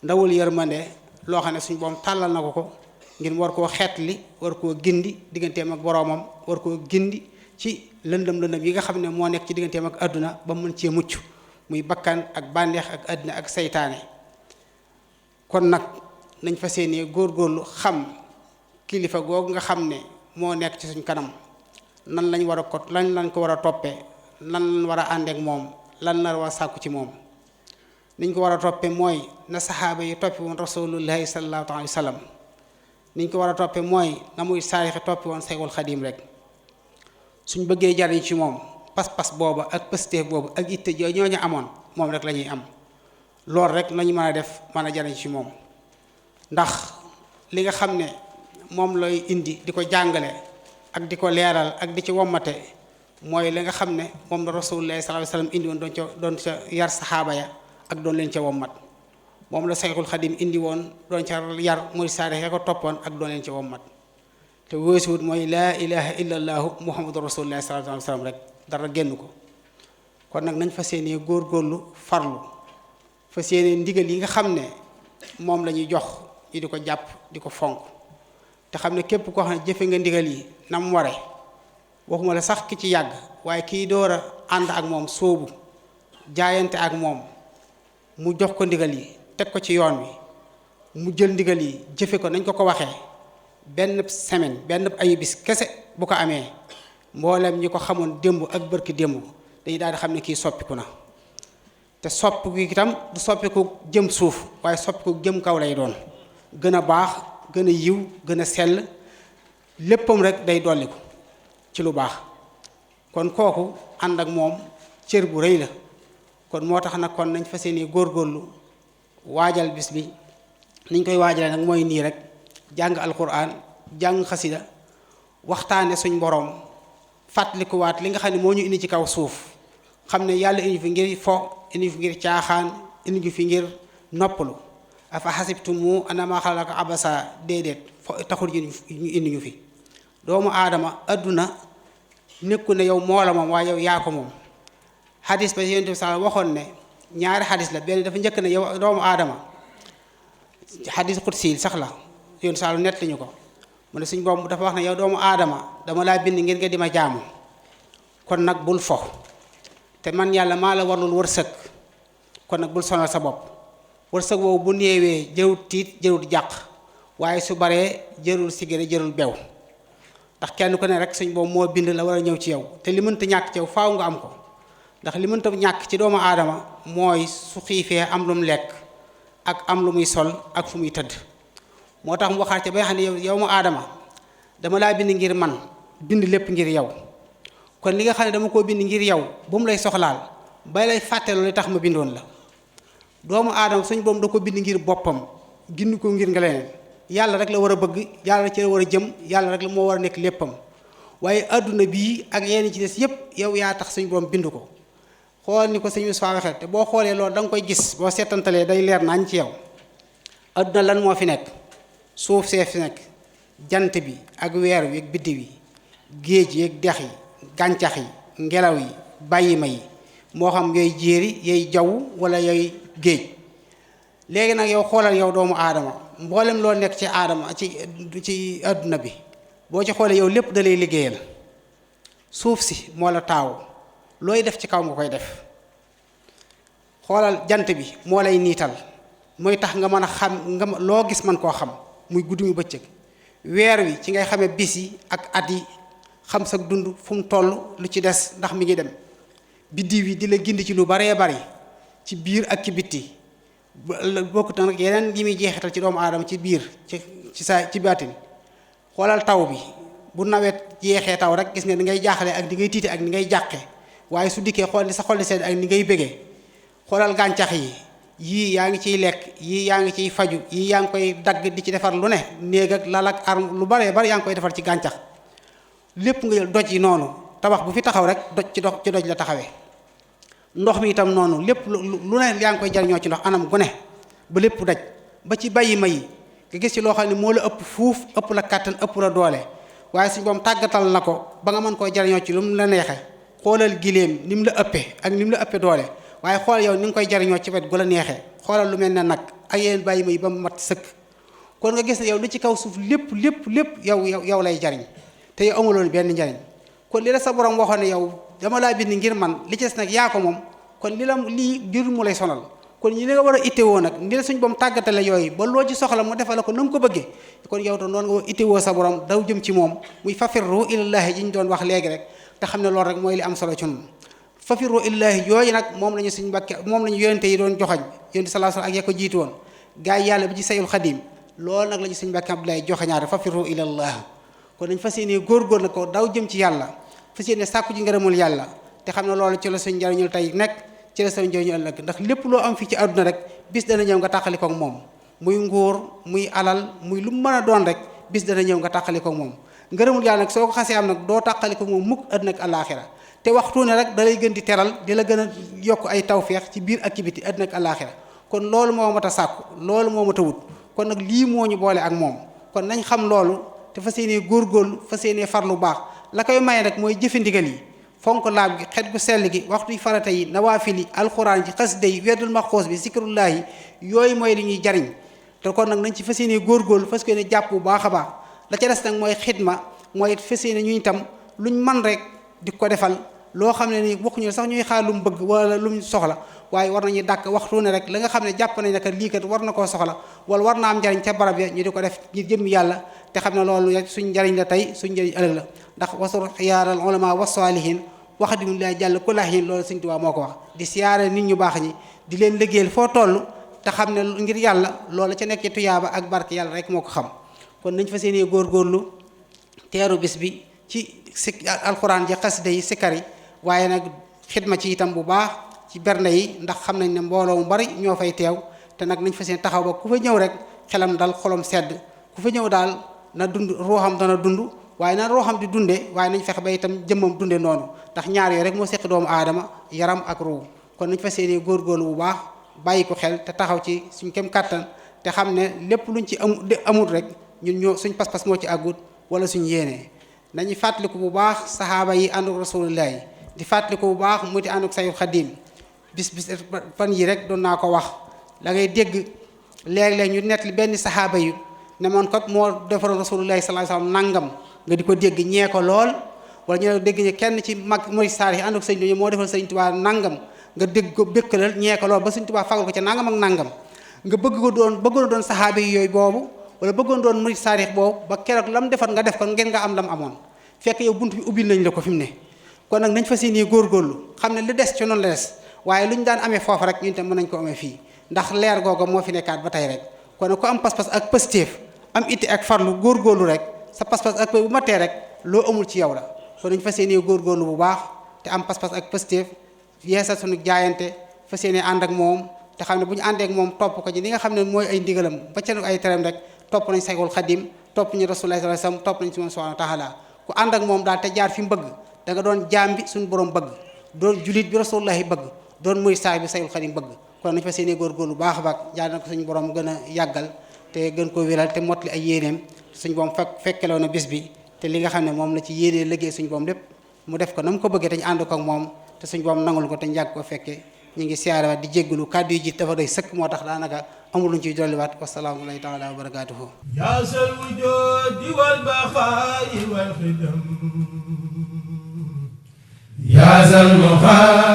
ndawul yërmande loo xam ne suñ boroom tàllal na ko ngir war koo xeetli war koo gindi digganteem ak boroomam war koo gindi ci lëndëm yi nga xam ne moo nekk ci digganteem ak àdduna ba mën cee mucc muy bakkan ak bànneex ak àdduna ak seytaane. kon nag nañ fa seenee góorgóorlu xam kilifa googu nga xam ne moo nekk ci suñ kanam lan lañ war a ko lan lañ ko war a toppee lan lañ war a àndeek moom lan la war a sàkku ci moom. niñ ko war a toppee mooy na saxaaba yi toppi woon rasulullahi sallallahu alayhi wa sallam. niñ ko war a toppee mooy na muy saarixi toppi woon Seexul Xadiim rek. suñ bëggee jariñ ci moom pas-pas booba ak pësteef boobu ak itte joo ñooñu amoon moom rek la ñuy am. loolu rek lañu mën a def mën a jariñ ci moom ndax li nga xam ne moom lay indi di ko jàngale ak di ko leeral ak di ci wommate mooy li nga xam ne moom la rasulullahi sallallahu alayhi wasallam indi woon doon ca yar saxaaba ya ak doon leen ca wommat. moom la Seexul Xadiim indi woon doon ca yar muy saare ya ko toppoon ak doon leen ca wommat. te weesuwut mooy laa ilaha illa allaahu muhammadu rasulullahi sallallahu alayhi wasallam rek dara génn ko. kon nag nañ fas yéenee góorgóorlu farlu fas yéenee ndigal yi nga xam ne moom la ñuy jox ñu di ko jàpp di ko fonk te xam ne képp koo xam ne jëfe nga ndigal yi na mu ware waxuma la sax ki ci yàgg waaye kii door a ànd ak moom sóobu jaayante ak moom mu jox ko ndigal yi teg ko ci yoon wi mu jël ndigal yi jëfe ko nañ ko waxee benn semaine benn ayubis kese bu ko amee mboolem ñi ko xamoon démb ak bërki démb dañuy daal di xam ne kii soppiku na. te soppiku itam du soppiku jëm suuf waaye soppiku jëm kaw lay doon gën a baax gën a yiw gën a sell léppam rek day dolliku ci lu baax. kon kooku ànd ak moom cër bu rëy la. kon moo tax nag kon nañ fas yéene góorgóorlu waajal bis bi niñ koy waajalee nag mooy nii rek jàng alquran jàng xasida waxtaane suñ boroom fàttalikuwaat li nga xam ne moo ñu indi ci kaw suuf xam ne yàlla indi fi ngir fo indi fi ngir caaxaan indi fi ngir noppalu afa xasibtumu annama xalaqakum abasa déedéet fo taxul ñu indi ñu fi. doomu aadama adduna nekku ne yow moo la moom waaye yow yaa ko moom. xadis ba yonent bi sax waxoon ne ñaari xadis la benn dafa njëkk ne yow doomu aadama xadis xudsi sax la yonent sax nett ñu ko mu ne suñ boobu dafa wax ne yow doomu aadama dama laa bind ngir nga di ma jaamu kon nag bul fo te man yàlla maa la warlul wërsëg kon nag bul sonal sa bopp wërsëg woowu bu néewee jërul tiit jërul jàq waaye su baree jërul sigére jërul bew ndax kenn ku ne rek suñ boobu moo bind la war a ñëw ci yow te li mënta ñàkk ci yow faaw nga am ko ndax li mënta ñàkk ci doomu aadama mooy su xiifee am lu mu lekk ak am lu muy sol ak fu muy tëdd moo tax mu waxaat ci ba nga xam ne yow mu aadama dama laa bind ngir man bind lépp ngir yow kon li nga xam ne dama koo bind ngir yow bu mu lay soxlaal bay lay fàtteloo li tax ma bindoon la doomu aadama suñ boobu da ko bind ngir boppam gind ko ngir nga leneen yàlla rek la war a bëgg yàlla rek ci la war a jëm yàlla rek la moo war a nekk léppam waaye adduna bii ak yenn ci des yépp yow yaa tax suñ borom bind ko xool ni ko sëñ Moussa waxee te boo xoolee loolu da nga koy gis boo seetantalee day leer nañ ci yow adduna lan moo fi nekk suuf see fi nekk jant bi ak weer wi ak biddiw yi géej yi ak dex yi gàncax yi ngelaw yi bàyyima yi moo xam yooyu jéeri yooyu jaww wala yooyu géej léegi nag yow xoolal yow doomu aadama mboolem loo nekk ci aadama ci adduna bi boo ci xoolee yow lépp da lay liggéeyal suuf si moo la taaw looy def ci kaw nga koy def xoolal jant bi moo lay niital mooy tax nga mën a xam nga loo gis man koo xam muy guddi mu bëccëg weer wi ci ngay xamee bis yi ak at yi xam sa dund fu mu toll lu ci des ndax mi ngi dem biddiw yi di la gindi ci lu baree bari ci biir ak ci bitti bokkut nag yeneen yi muy jeexital ci doomu aadama ci biir ci baatin xoolal taw bi bu nawet jeexee taw rek gis nga ni ngay jaaxle ak ni ngay tiite ak ni ngay jàqe waaye su dikkee xool ni sa xol di sedd ak ni ngay bëggee xoolal gàncax yi yii yaa ngi ciy lekk yii yaa ngi ciy faju yii yaa ngi koy dagg di ci defar lu ne néeg ak lal ak arme lu baree bari yaa ngi koy defar ci gàncax lépp nga jël doj yi noonu tabax bu fi taxaw rek ci doj la taxawee ndox mi itam noonu lépp lu ne yaa ngi koy jariñoo ci ndox anam gu ne ba lépp daj ba ci bàyyi ma yi nga gis ci loo xam ne moo la ëpp fuuf ëpp la kàttan ëpp la doole waaye suñ boom tàggatal na ko ba nga mën koo jariñoo ci lu mu la neexee xoolal giléem ni mu la ëppee ak ni mu la ëppee doole waaye xoolal yow ni nga koy jariñoo ci wet gu la neexee xoolal lu mel ne nag ak yeneen bàyyi ma yi ba mu mat sëkk kon nga gis ne yow li ci kaw suuf lépp yow lay jariñ te yow amuloon benn njariñ kon li la sa borom waxoon ne yow dama laa bind ngir man li ci des nag yaa ko moom kon lii jurul mu lay sonal kon ñi li nga war a ittewoo nag ni la suñ boom tàggatale yooyu ba loo ci soxla mu defal ko na mu ko bëggee kon yow tam noonu nga war a ittewoo sa borom daw jëm ci moom muy fafirru ilallahi ji ñu doon wax léegi rek te xam ne loolu rek mooy li am solo ci ñun fafirru ilallahi yooyu nag moom lañu suñ Mbàkke moom lañu yonente yi doon joxañ yonente sallallahu alayhi wasallam ak ya ko jiitu woon gaa yi yàlla bi ci sayul xadim loolu nag lañu suñ Mbàkke Abdoulaye joxañaare fafirru ilallah kon dañ fas yéene góorgóor la ko daw jëm ci yàlla fas yéene sàkku ci ngërëmul yàlla te xam ne loolu ci la suñ njariñul tey nekk ci la suñ njariñu ëllëg ndax lépp loo am fii ci àdduna rek bis dana ñëw nga tàqali koog moom muy nguur muy alal muy lu mu mën a doon rek bis dana ñëw nga tàqali koog moom ngërëmul yàlla nag soo ko xasee am nag doo tàqali koog moom mukk àdduna ak àllaaxira te waxtu ne rek da lay gën di teral di la gën a yokk ay tawfeex ci biir ak ci biti àdduna ak àllaaxira kon loolu moo mat a sàkku loolu moo mat a wut kon nag lii moo ñu boole ak moom kon nañ xam loolu te fas yéenee góorgóorlu fas yéenee farlu baax la koy maye nag mooy jëfe ndigal yi fonk laab gi xet gu sell gi waxtu yi farata yi nawaafil yi alxuraan ji xasida yi weddul maxoos bi zikrullahi yooyu mooy li ñuy jariñ te kon nag nañ ci fas yéenee góorgóorlu fas yéenee jàpp bu baax a baax la ca des nag mooy xidma mooy fas yéene ñu itam luñ man rek di ko defal loo xam ne ni waxuñu sax ñuy xaar lu mu bëgg wala lu mu soxla waaye war nañuy dàkk waxtu ne rek la nga xam ne jàpp nañ ne kat lii kat war na koo soxla wala war na am njariñ ca barab ya ñu di ko def ngir jëm yàlla te xam ne loolu suñ njariñ la tey suñ njariñ ëllëg la ndax wasur xiyaaral ulama wa saalihin waxdimu laa jàll ku laahin loolu Sëñ Tuubaa moo ko wax di siyaare nit ñu baax ñi di leen liggéeyal foo toll te xam ne ngir yàlla loolu ca nekk ci tuyaaba ak barke yàlla rek moo ko xam kon nañ fa seenee góorgóorlu teeru bis bi ci alxuraan ji xasida yi sikkar yi waaye nag xidma ci itam bu baax ci bernde yi ndax xam nañ ne mbooloo mu bari ñoo fay teew te nag nañ fa seen taxaw ba ku fa ñëw rek xelam dal xolom sedd ku fa ñëw daal na dund ruuxam dana dund waaye na ruuxam di dunde waaye nañ fexe ba itam jëmmam dunde noonu ndax ñaar yooyu rek moo seq doomu aadama yaram ak ruu kon nañ fa seen góorgóorlu bu baax bàyyi ko xel te taxaw ci suñ kem kàttan te xam ne lépp luñ ci amut rek ñun ñoo suñ pas-pas moo ci àggut wala suñ yéenee nañu fàttaliku bu baax saxaaba yi ànd ak rasulullah yi di fàttaliku bu baax mu di ànd ak sayul xadim bis fan yi rek doon naa ko wax da ngay dégg léeg-léeg ñu nettali benn saxaaba yu ne moon kat moo defaroon rasulullah sallallahu alayhi wasallam nangam nga di ko dégg ñee ko lool wala ñu dégg ne kenn ci mag mooy saar yi ànd ak sëñ moo defal sëñ Tuubaa nangam nga dégg ko békkalal ñee ko lool ba sëñ Tuubaa fagal ko ca nangam ak nangam nga bëggoon doon saxaabe yi yooyu boobu wala bëggoon doon murid saadix boobu ba keroog lam defar nga def ko ngeen nga am lam amoon fekk yow bunt bi ubbil nañ la ko fi mu ne kon nag nañ fas yéenee góorgóorlu xam ne li des ci noonu la des waaye lu ñu daan amee foofu rek ñun tam mën nañ ko amee fii ndax leer googa moo fi nekkaat ba tey rek kon nag ku am pas-pas ak pëstéef am itte ak farlu góorgóorlu rek sa pas-pas ak bu matee rek loo amul ci yow la kon nañ fas yéenee góorgóorlu bu baax te am pas-pas ak pëstéef yeesal suñu jaayante fas yéenee ànd ak moom te xam ne bu ñu àndee ak moom topp ko ci li nga xam ne mooy ay ndigalam ba ca ay teram rek topp nañ Sayxul Xadim topp nañu Rasulullah sallallahu alayhi wasallam topp nañ si moom subhanahu wa taala ku ànd ak moom daal te jaar fi mu bëgg da nga doon jaam bi suñu borom bëgg doon julit bi Rasulullahi bëgg doon muy saay bi Sayxul Xadim bëgg kon nañ fa seeni góorgóorlu baax a baax jaar na ko suñu borom gën a yàggal te gën koo wéral te mottali ay yéeneem suñu borom fekkeloo na bis bi te li nga xam ne moom la ci yéenee liggéey suñu borom lépp mu def ko na mu ko bëggee te ñu ànd ko ak moom te suñu borom nangul ko te ñu yàgg ko fekkee ñu ngi siyaarewaat di jéggalu kàddu yi ji dafa doy sëkk moo tax daanaka amul luñ ciy dolliwaat wasalaamu alayhi taala wa barakaatuhu yaasal wujoodi wal baqaa'i wal xidam yaasal muxaar